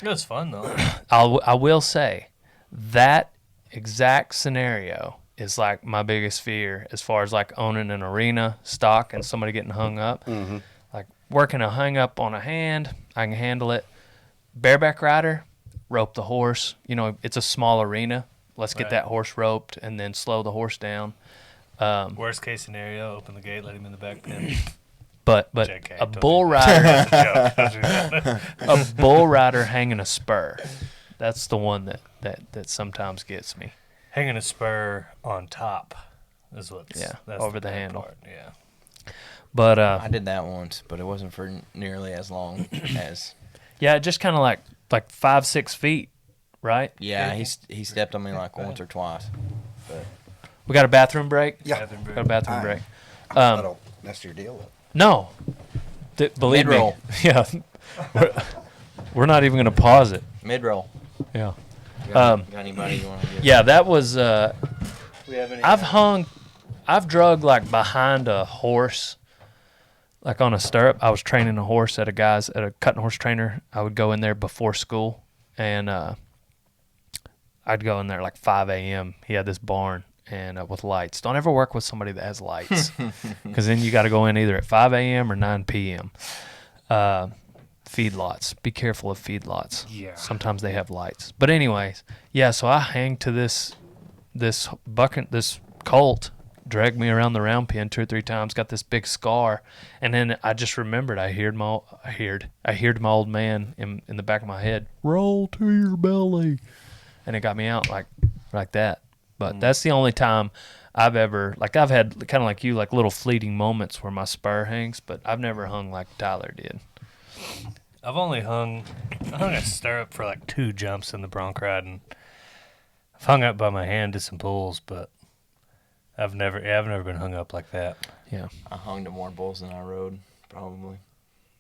It was fun though. I will say that exact scenario is like my biggest fear as far as like owning an arena stock and somebody getting hung up. Mm-hmm. Like working a hang up on a hand, I can handle it. Bareback rider, rope the horse. It's a small arena. Let's get Right. that horse roped and then slow the horse down. Worst case scenario, open the gate, let him in the back pen. But JK, a don't bull do rider, That's a joke. Don't do that. a bull rider hanging a spur. That's the one that sometimes gets me. Hanging a spur on top is what's Yeah, that's over the bad handle. part, Yeah. But I did that once, but it wasn't for nearly as long as. yeah, just kind of like 5-6 feet, right? Yeah, he stepped on me like once or twice. But We got a bathroom break. Yeah. Got a bathroom All break. right. That'll mess your deal up. No, believe Mid-roll. me. Yeah, we're not even gonna pause it. Mid roll. Yeah. Got anybody you want to get? Yeah, that was. I've drug like behind a horse, like on a stirrup. I was training a horse at a cutting horse trainer. I would go in there before school, and I'd go in there like 5 a.m. He had this barn and with lights. Don't ever work with somebody that has lights, because then you got to go in either at 5 a.m. or 9 p.m. Feedlots. Be careful of feedlots. Yeah. Sometimes they have lights. But anyways, yeah. So I hang to this colt, dragged me around the round pen 2 or 3 times, got this big scar, and then I just remembered I heard my old man in the back of my head, roll to your belly, and it got me out like that. But that's the only time I've ever, like, I've had kind of like you, like little fleeting moments where my spur hangs, but I've never hung like Tyler did. I've only hung a stirrup for like 2 jumps in the bronc ride, and I've hung up by my hand to some pulls, but I've never been hung up like that. Yeah. I hung to more bulls than I rode, probably.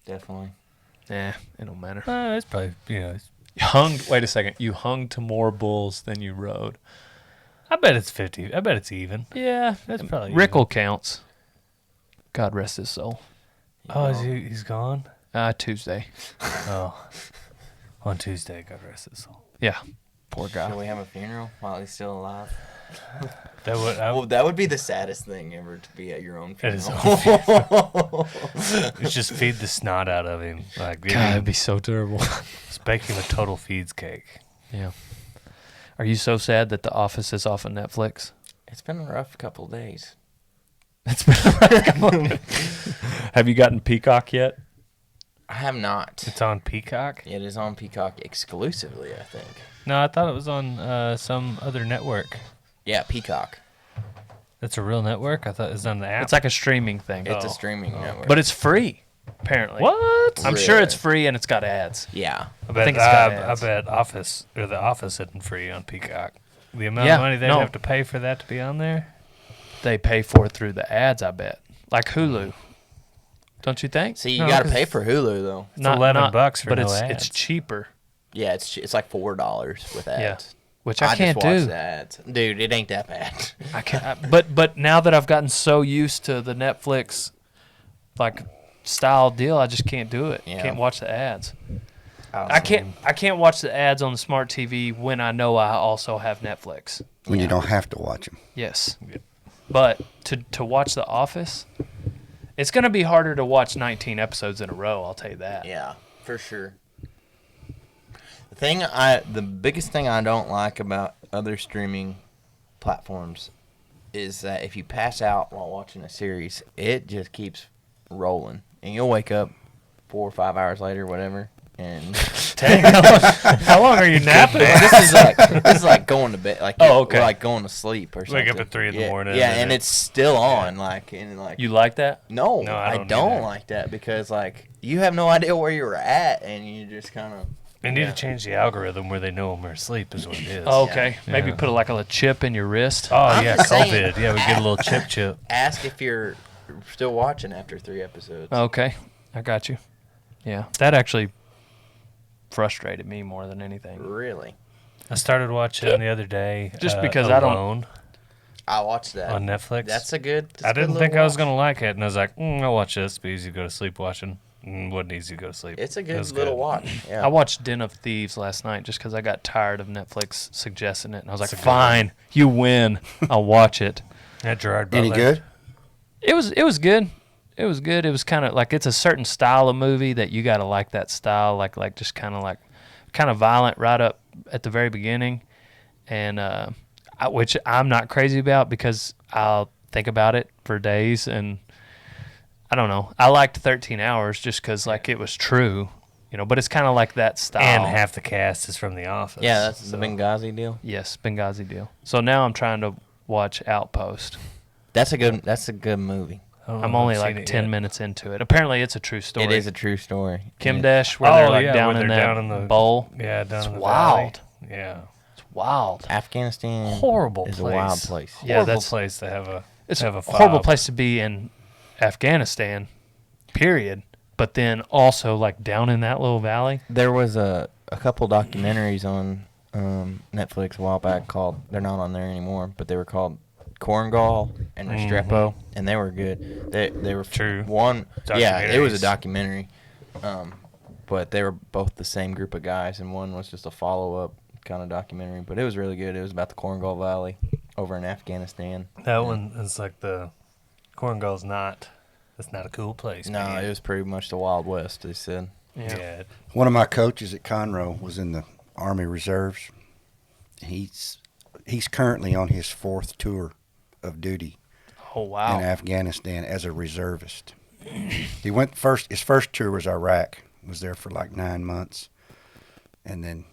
Definitely. It don't matter. It's probably, Wait a second. You hung to more bulls than you rode. I bet it's 50. I bet it's even. Yeah. That's probably Rickle counts. God rest his soul. Oh, he's gone? Tuesday. Oh. On Tuesday, God rest his soul. Yeah. Poor guy. Should we have a funeral while he's still alive? That would be the saddest thing ever, to be at your own It is. funeral. It's just feed the snot out of him. Like, God, it'd be so terrible. just bake him a total feeds cake. Yeah. Are you so sad that The Office is off of Netflix? It's been a rough couple days. It's been Have you gotten Peacock yet? I have not. It's on Peacock? It is on Peacock exclusively, I think. No, I thought it was on some other network. Yeah, Peacock. That's a real network? I thought it was on the app. It's like a streaming thing. It's a streaming network. But it's free, apparently. What? I'm sure Really? it's free and it's got ads. Yeah. I bet think it's got I ads. bet The Office isn't free on Peacock. The amount Yeah, of money they'd no. have to pay for that to be on there? They pay for it through the ads, I bet. Like Hulu. Don't you think? See, you No, got to 'cause pay for Hulu, though. It's $11 for but no it's ads. cheaper, Yeah, it's like $4 with ads. which I can't just watch do. the ads. Dude, it ain't that bad. I can't. But now that I've gotten so used to the Netflix like style deal, I just can't do it. Yeah. Can't watch the ads. I can't watch the ads on the smart TV when I know I also have Netflix. When you don't have to watch them. Yes. But to watch The Office, it's going to be harder to watch 19 episodes in a row, I'll tell you that. Yeah, for sure. The biggest thing I don't like about other streaming platforms is that if you pass out while watching a series, it just keeps rolling, and you'll wake up 4 or 5 hours later, whatever. And How long are you napping? this is like going to bed, like okay. like going to sleep or something. Wake up at 3 in the morning. Yeah, and it's still on, like. You like that? No, No, I I don't don't either. like that, because like you have no idea where you're at, and you just kind of. They need to change the algorithm where they know when we're asleep is what it is. Oh, okay. Yeah. Maybe Yeah. put like a chip in your wrist. Oh, I'm yeah, just saying, COVID. Yeah, we get a little chip. Ask if you're still watching after 3 episodes. Okay. I got you. Yeah. That actually frustrated me more than anything. Really? I started watching the other day. Just because I don't- Alone I watched that on Netflix. That's a good. I didn't think I was going to like it, and I was like, I'll watch this. It'd be easy to go to sleep watching. Wasn't easy to go to sleep. It's a It good was little good. watch. Yeah. I watched Den of Thieves last night just because I got tired of Netflix suggesting it. And I was like, fine, you win. I'll watch it. Yeah, Gerard Butler. Any good? It was good. It was good. It was kind of like, it's a certain style of movie that you got to like that style, like just kind of violent right up at the very beginning. And which I'm not crazy about because I'll think about it for days, and I don't know. I liked 13 Hours just because like it was true, but it's kind of like that style. And half the cast is from The Office. Yeah, that's the Benghazi deal. Yes, Benghazi deal. So now I'm trying to watch Outpost. That's a good movie. I'm only like 10 minutes into it. Apparently, it's a true story. It is a true story. Kimdesh, where they're like down where in they're that down in the bowl. Yeah, down It's in the wild. valley. Yeah, It's wild. Afghanistan horrible is place. a wild place. Yeah, Horrible that's- place to have a. It's have a a horrible fob. place to be in Afghanistan, period. But then also like down in that little valley. There was a couple documentaries on Netflix a while back called, they're not on there anymore, but they were called Korengal and Restrepo, and they were good. They were True. One, yeah, it was a Documentaries. documentary, but they were both the same group of guys, and one was just a follow-up kind of documentary, but it was really good. It was about the Korengal Valley over in Afghanistan. That one is like the Korengal's not. It's not a cool place. No, man. it was pretty much the Wild West, they said. Yeah. One of my coaches at Conroe was in the Army Reserves. He's currently on his 4th tour of duty Oh wow. in Afghanistan as a reservist. He went first. His first tour was Iraq. Was there for like 9 months, and then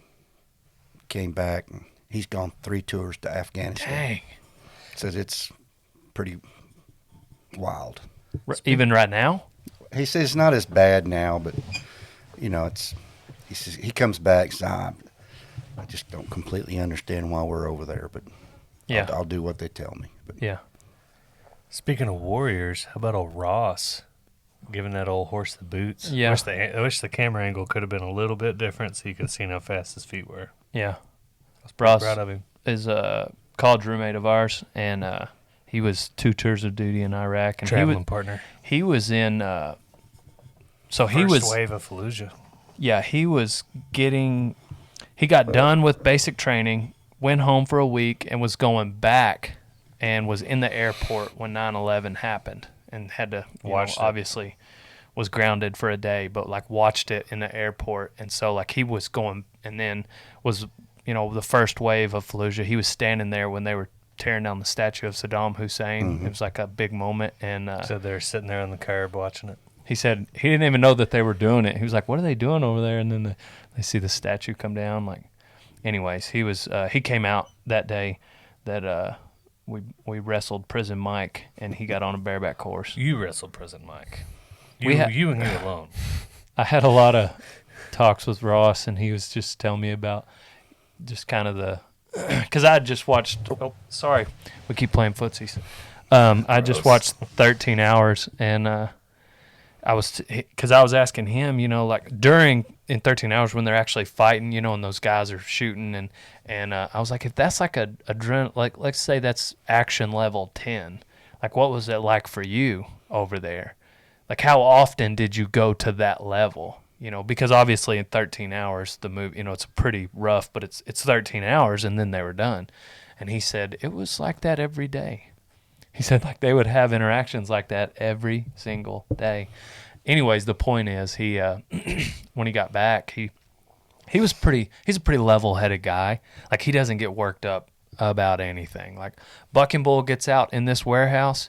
came back. And he's gone 3 tours to Afghanistan. Dang. Says it's pretty wild. Even right now? He says it's not as bad now, but it's. He says he comes back. Says, I just don't completely understand why we're over there, but Yeah. I'll do what they tell me. But Yeah. Speaking of warriors, how about old Ross giving that old horse the boots? Yeah. I wish the camera angle could have been a little bit different so you could have seen how fast his feet were. Yeah. I was pretty Ross proud of him. is a college roommate of ours, and he was 2 tours of duty in Iraq, and Traveling partner. he was in. So he First was. wave of Fallujah. Yeah, he was getting. He got done with basic training, went home for a week, and was going back, and was in the airport when 9/11 happened, and had to Watched it. obviously was grounded for a day, but like watched it in the airport, and so like he was going, and then was the first wave of Fallujah. He was standing there when they were tearing down the statue of Saddam Hussein. It was like a big moment, and So they're sitting there on the curb watching it. he said he didn't even know that they were doing it. He was like, "What are they doing over there?" And then they see the statue come down. Like, anyways, he came out that day that we wrestled Prison Mike, and he got on a bareback horse. You wrestled Prison Mike. We You and you alone. I had a lot of talks with Ross, and he was just telling me about just kind of the because I had just watched. Oh, sorry, we keep playing footsies. I just watched 13 Hours, and I was asking him, like in 13 Hours when they're actually fighting, and those guys are shooting, and I was like, if that's like a like let's say that's action level 10, like what was it like for you over there? Like how often did you go to that level? Because obviously in 13 Hours the movie, it's pretty rough, but it's 13 hours and then they were done. And he said it was like that every day. He said like they would have interactions like that every single day. Anyways, the point is he when he got back, he's a pretty level-headed guy. Like he doesn't get worked up about anything. Like Buck and Bull gets out in this warehouse,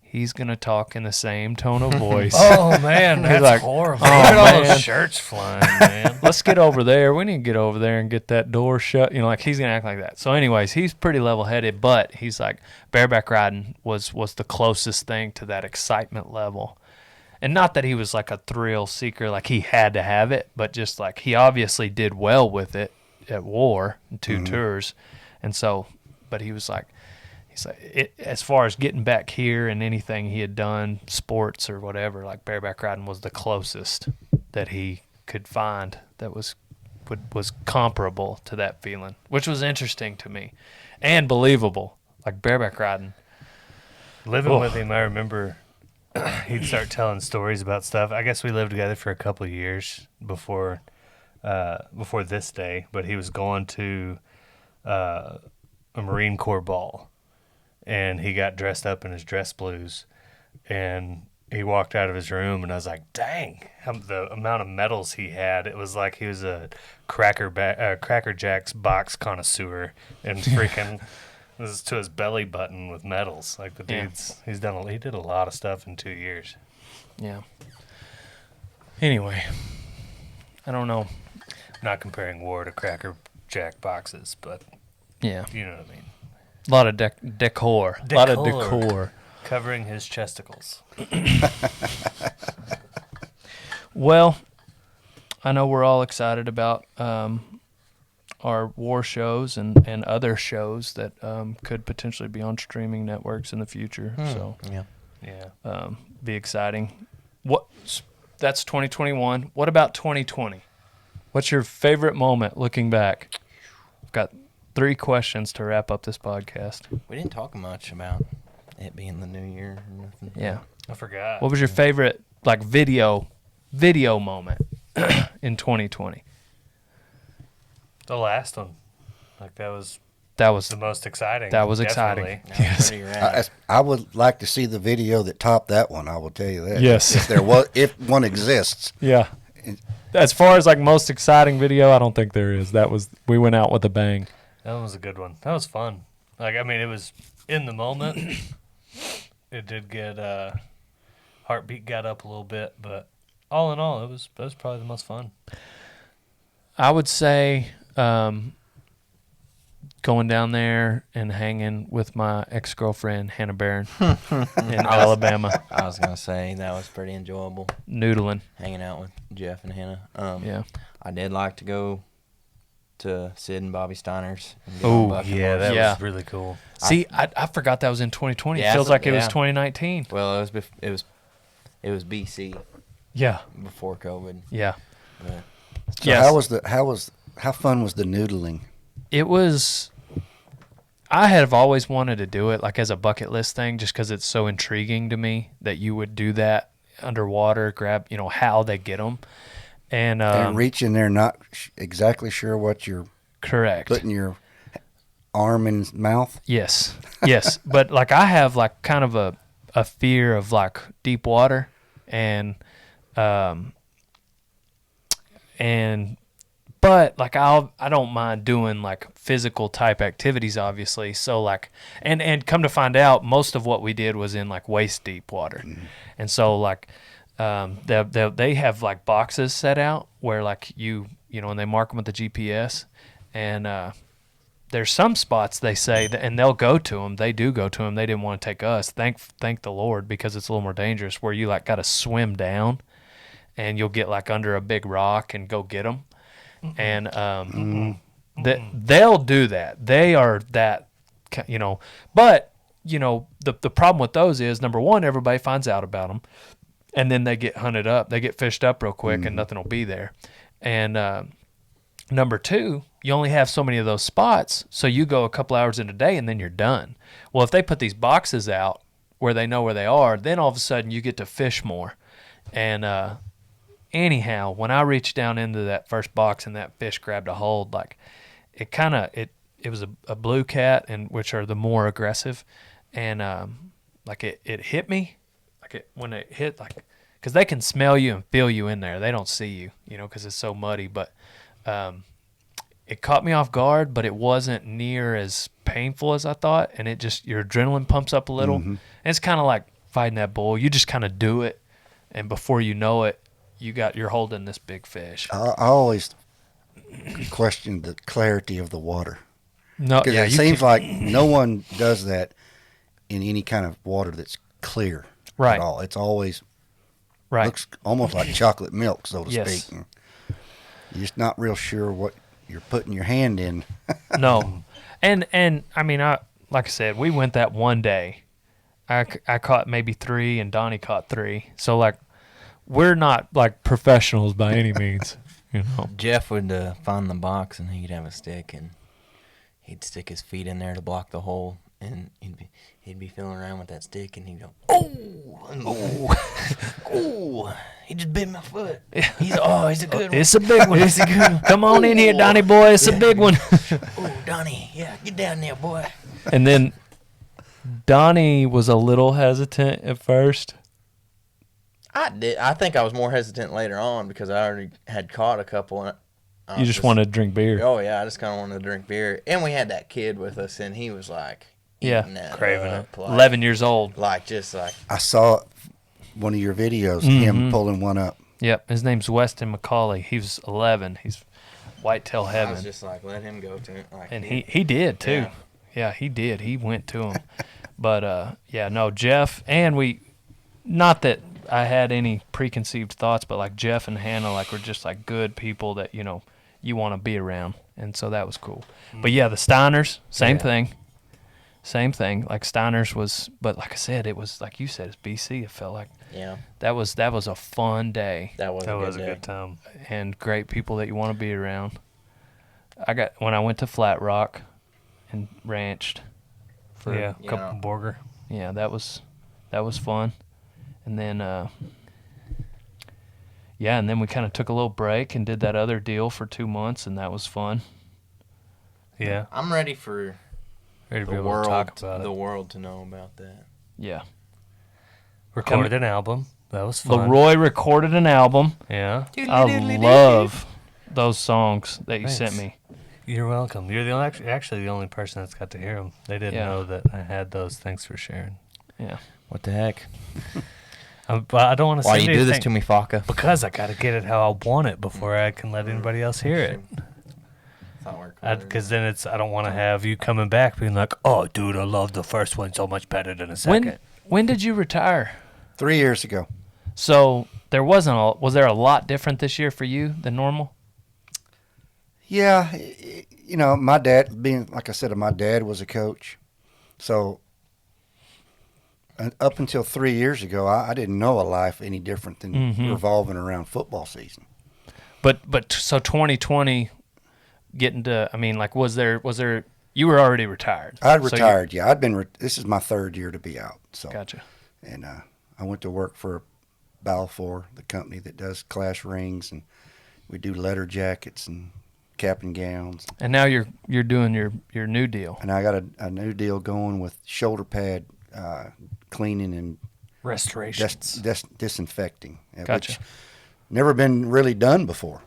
he's going to talk in the same tone of voice. Oh, man, that's like, horrible. "Oh, Look at all man. those shirts flying, man. Let's get over there. We need to get over there and get that door shut. Like he's going to act like that. So anyways, he's pretty level-headed, but he's like bareback riding was the closest thing to that excitement level. And not that he was like a thrill seeker, like he had to have it, but just like he obviously did well with it at war in 2 tours. And so, but he's like, as far as getting back here and anything he had done, sports or whatever, like bareback riding was the closest that he could find that was comparable to that feeling, which was interesting to me and believable. Like bareback riding. Living with him, I remember he'd start telling stories about stuff. I guess we lived together for a couple of years before this day, but he was going to a Marine Corps ball, and he got dressed up in his dress blues, and he walked out of his room, and I was like, dang, the amount of medals he had. It was like he was a Cracker Jacks box connoisseur, and freaking this is to his belly button with medals. Like the dude's, he did a lot of stuff in 2 years. Yeah. Anyway, I don't know. I'm not comparing war to Cracker Jack boxes, but Yeah. you know what I mean. A lot of decor. A lot of decor. Covering his chesticles. Well, I know we're all excited about our war shows and other shows that could potentially be on streaming networks in the future. So Yeah. be exciting. That's 2021. What about 2020? What's your favorite moment looking back? I've got 3 questions to wrap up this podcast. We didn't talk much about it being the new year or nothing. Yeah. I forgot. What was your favorite like video moment in 2020? The last one. Like that was the most exciting. That was definitely. exciting. That was pretty rad. I would like to see the video that topped that one. I will tell you that. Yes. If one exists. Yeah. As far as like most exciting video, I don't think there is. We went out with a bang. That was a good one. That was fun. Like, I mean, it was in the moment. It did get heartbeat got up a little bit, but all in all, it was probably the most fun. I would say going down there and hanging with my ex-girlfriend Hannah Barron in Alabama, I was gonna say that was pretty enjoyable. noodling. Hanging out with Jeff and Hannah. Yeah. I did like to go to Sid and Bobby Steiner's. And get Oh, on Buck and Yeah, that Horse. Yeah. was really cool. See, I forgot that was in 2020. Yeah, It feels like it was yeah. 2019. Well, it was BC Yeah. before COVID. Yeah. But So Yes. how fun was the noodling? It was. I have always wanted to do it like as a bucket list thing, just because it's so intriguing to me that you would do that underwater, grab how they get them, and Reach in there, not exactly sure what you're correct. putting your arm in his mouth. Yes, yes, but like I have like kind of a fear of like deep water, and but like I don't mind doing like physical type activities, obviously. So like and come to find out, most of what we did was in like waist deep water, and so like they have like boxes set out where like and they mark them with the GPS, and there's some spots they say that, and they'll go to them. They do go to them. They didn't want to take us. Thank the Lord, because it's a little more dangerous where you like got to swim down, and you'll get like under a big rock and go get them. And they'll do that. They are that, But the problem with those is, number one, everybody finds out about them, and then they get hunted up. They get fished up real quick, and nothing will be there. And number two, you only have so many of those spots, so you go a couple hours in a day, and then you're done. Well, if they put these boxes out where they know where they are, then all of a sudden you get to fish more. And anyhow, when I reached down into that first box and that fish grabbed a hold, like it was a blue cat, and which are the more aggressive, and like it hit me, when it hit, like, because they can smell you and feel you in there. They don't see you, because it's so muddy. But it caught me off guard, but it wasn't near as painful as I thought, and it just, your adrenaline pumps up a little. And it's kind of like fighting that bull. You just kind of do it, and before you know it, you're holding this big fish. I always question the clarity of the water. No, Because it seems like no one does that in any kind of water that's clear Right. at all. It's always right. looks almost like chocolate milk, so to Yes. speak. And you're just not real sure what you're putting your hand in. No, and I mean, like I said, we went that one day. I caught maybe 3, and Donnie caught 3. So like, we're not like professionals by any means, Jeff would find the box, and he'd have a stick, and he'd stick his feet in there to block the hole, and he'd be feeling around with that stick, and he'd go, oh, he just bit my foot. He's a good one. It's a big one. It's a good one. Come on in here, Donnie boy. It's a big one. Oh, Donnie, yeah, get down there, boy. And then Donnie was a little hesitant at first. I think I was more hesitant later on because I already had caught a couple. And I You just wanted to drink beer. Oh yeah, I just kind of wanted to drink beer, and we had that kid with us, and he was like, eating that craving up, like, 11 years old. just like. I saw one of your videos, him pulling one up. Yep, his name's Weston McCauley. He was 11. He's whitetail I heaven. was just like, let him go to it. Like, And he did too. Yeah. Yeah, he did. He went to him. But, yeah, no, Jeff, and not that I had any preconceived thoughts, but, like, Jeff and Hannah, like, were just, like, good people that, you know, you want to be around. And so that was cool. But, yeah, the Steiners, same thing. Same thing. Like, Steiners was, but like I said, it was, like you said, it's BC. It felt like that was a fun day. That was a good time. And great people that you want to be around. When I went to Flat Rock and ranched for a couple burger. Yeah, that was fun. And then and then we kind of took a little break and did that other deal for 2 months, and that was fun. Yeah. I'm ready for Ready to be able to talk about the it. world to know about that. Yeah. Recorded an album. That was fun. Leroy recorded an album. Yeah. I love those songs that you sent me. You're welcome. You're actually the only person that's got to hear them. They didn't know that I had those. Thanks for sharing. Yeah. What the heck? But I don't want to say Why you do this to me, Faka? Because I got to get it how I want it before I can let anybody else hear it. Because then I don't want to have you coming back being like, oh, dude, I love the first one so much better than the second. When did you retire? 3 years ago. So was there a lot different this year for you than normal? Yeah, you know, my dad, being, like I said, my dad was a coach. So up until 3 years ago, I didn't know a life any different than revolving around football season. But so 2020 getting to, I mean, like, was there, you were already retired. I'd retired, yeah. This is my third year to be out. So Gotcha. And I went to work for Balfour, the company that does class rings, and we do letter jackets and cap and gowns. And now you're doing your new deal. And I got a new deal going with shoulder pad cleaning and restorations, disinfecting, Gotcha. which never been really done before.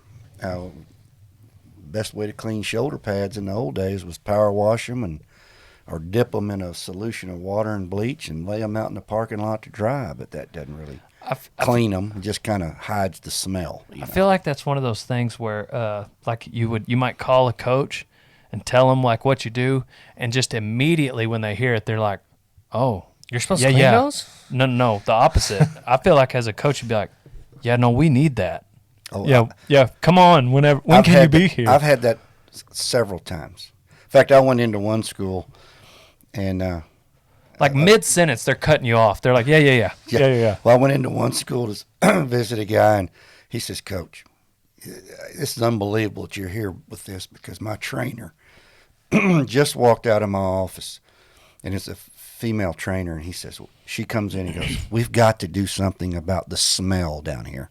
Best way to clean shoulder pads in the old days was power wash them or dip them in a solution of water and bleach and lay them out in the parking lot to dry. But that doesn't really clean them; it just kind of hides the smell. I feel like that's one of those things where, like you might call a coach and tell them like what you do, and just immediately when they hear it, they're like, "Oh, you're supposed to clean those?" No, the opposite. I feel like as a coach, you'd be like, "Yeah, no, we need that." Oh, yeah. Come on, when can you be here? I've had that several times. In fact, I went into one school, and like mid sentence, they're cutting you off. They're like, yeah. Well, I went into one school to visit a guy, and he says, "Coach, this is unbelievable that you're here with this because my trainer just walked out of my office, and it's a female trainer, and he says, well, she comes in and goes, we've got to do something about the smell down here."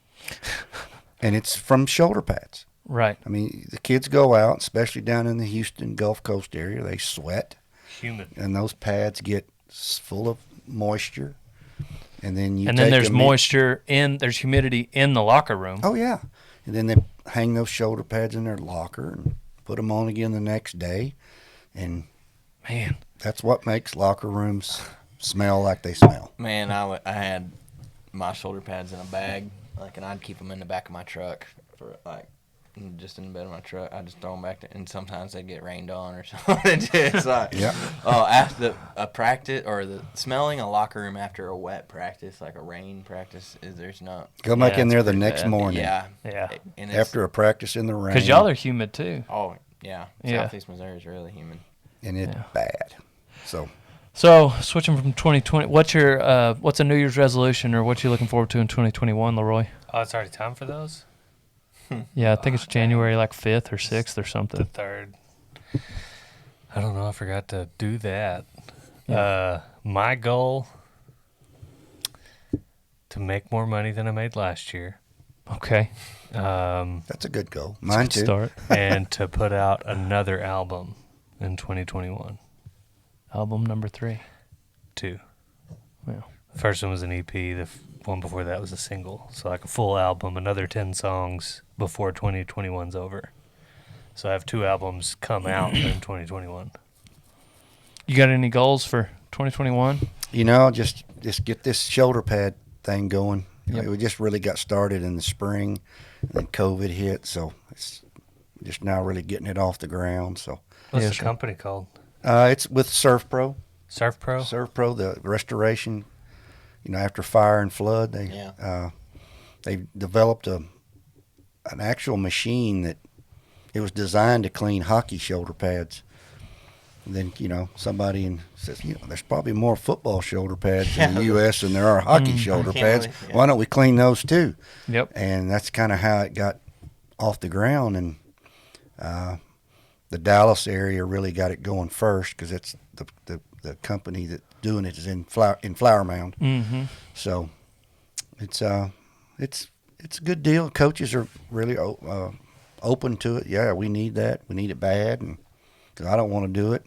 And it's from shoulder pads. Right. I mean, the kids go out, especially down in the Houston Gulf Coast area, they sweat. Humid. And those pads get full of moisture. And then there's moisture there's humidity in the locker room. Oh, yeah. And then they hang those shoulder pads in their locker and put them on again the next day. And, man, that's what makes locker rooms smell like they smell. Man, I had my shoulder pads in a bag. And I'd keep them in the back of my truck for just in the bed of my truck. I just throw them back there, and sometimes they'd get rained on or something. Just after a practice or the smelling a locker room after a wet practice, like a rain practice, there's not. Go back in there the next morning. Yeah. And after a practice in the rain. Because y'all are humid too. Oh yeah. Southeast Missouri is really humid. And it's bad. So switching from 2020, what's a New Year's resolution or what you looking forward to in 2021, Leroy? Oh, it's already time for those? Yeah, I think it's January 5th or 6th or something. The 3rd. I don't know. I forgot to do that. Yeah. My goal, to make more money than I made last year. Okay. That's a good goal. Mine too. Start. And to put out another album in 2021. Album number 3. 2. Yeah. The first one was an EP. The one before that was a single. So like a full album, another 10 songs before 2021's over. So I have 2 albums come out in 2021. You got any goals for 2021? You know, just get this shoulder pad thing going. Yep. We just really got started in the spring, and then COVID hit, so it's just now really getting it off the ground. So What's the company called? It's with Surf Pro. Surf Pro? Surf Pro, the restoration. After fire and flood, they developed an actual machine that it was designed to clean hockey shoulder pads. And then somebody says, there's probably more football shoulder pads in the U.S. than there are hockey shoulder pads. Yeah. Why don't we clean those too? Yep. And that's kind of how it got off the ground. And the Dallas area really got it going first because it's the company that's doing it is in Flower Mound. Mm-hmm. So it's a good deal. Coaches are really open to it. Yeah, we need that. We need it bad, and because I don't want to do it.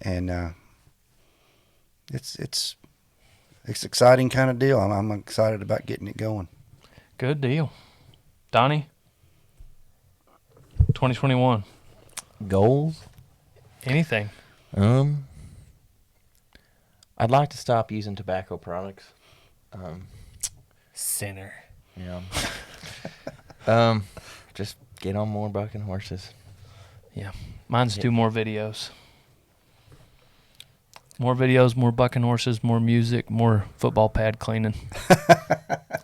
And it's exciting kind of deal. I'm excited about getting it going. Good deal. Donnie, 2021. Goals? Anything? I'd like to stop using tobacco products. Sinner. Yeah. Just get on more bucking horses. Yeah. Mine's do more videos. More videos, more bucking horses, more music, more football pad cleaning.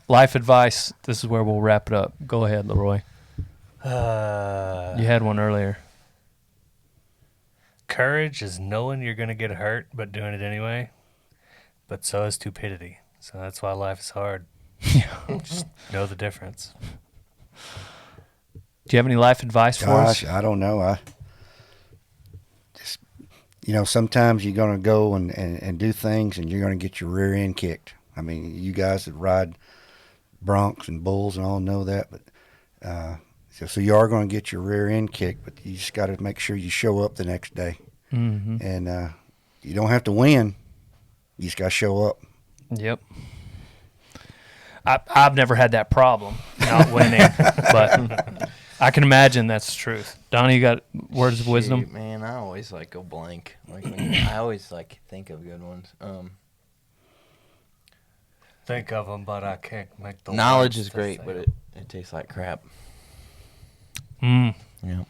Life advice. This is where we'll wrap it up. Go ahead, Leroy. You had one earlier. Courage is knowing you're going to get hurt, but doing it anyway. But so is stupidity. So that's why life is hard. Just know the difference. Do you have any life advice for us? Gosh, I don't know. I just, sometimes you're going to go and do things and you're going to get your rear end kicked. I mean, you guys that ride broncs and bulls and all know that, but so you are going to get your rear end kicked, but you just got to make sure you show up the next day. Mm-hmm. And you don't have to win. You just got to show up. Yep. I've never had that problem, not winning, but I can imagine that's the truth. Donnie, you got words of wisdom? Shoot, man, I always go blank. I always think of good ones. Think of them, but I can't make the Knowledge words is to great, say but 'em. it tastes like crap. Mm. Yeah.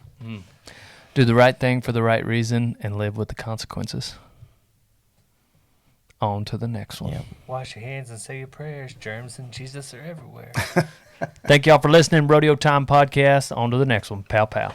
Do the right thing for the right reason and live with the consequences. On to the next one. Yep. Wash your hands and say your prayers. Germs and Jesus are everywhere. Thank y'all for listening. Rodeo Time Podcast. On to the next one. Pow, pow.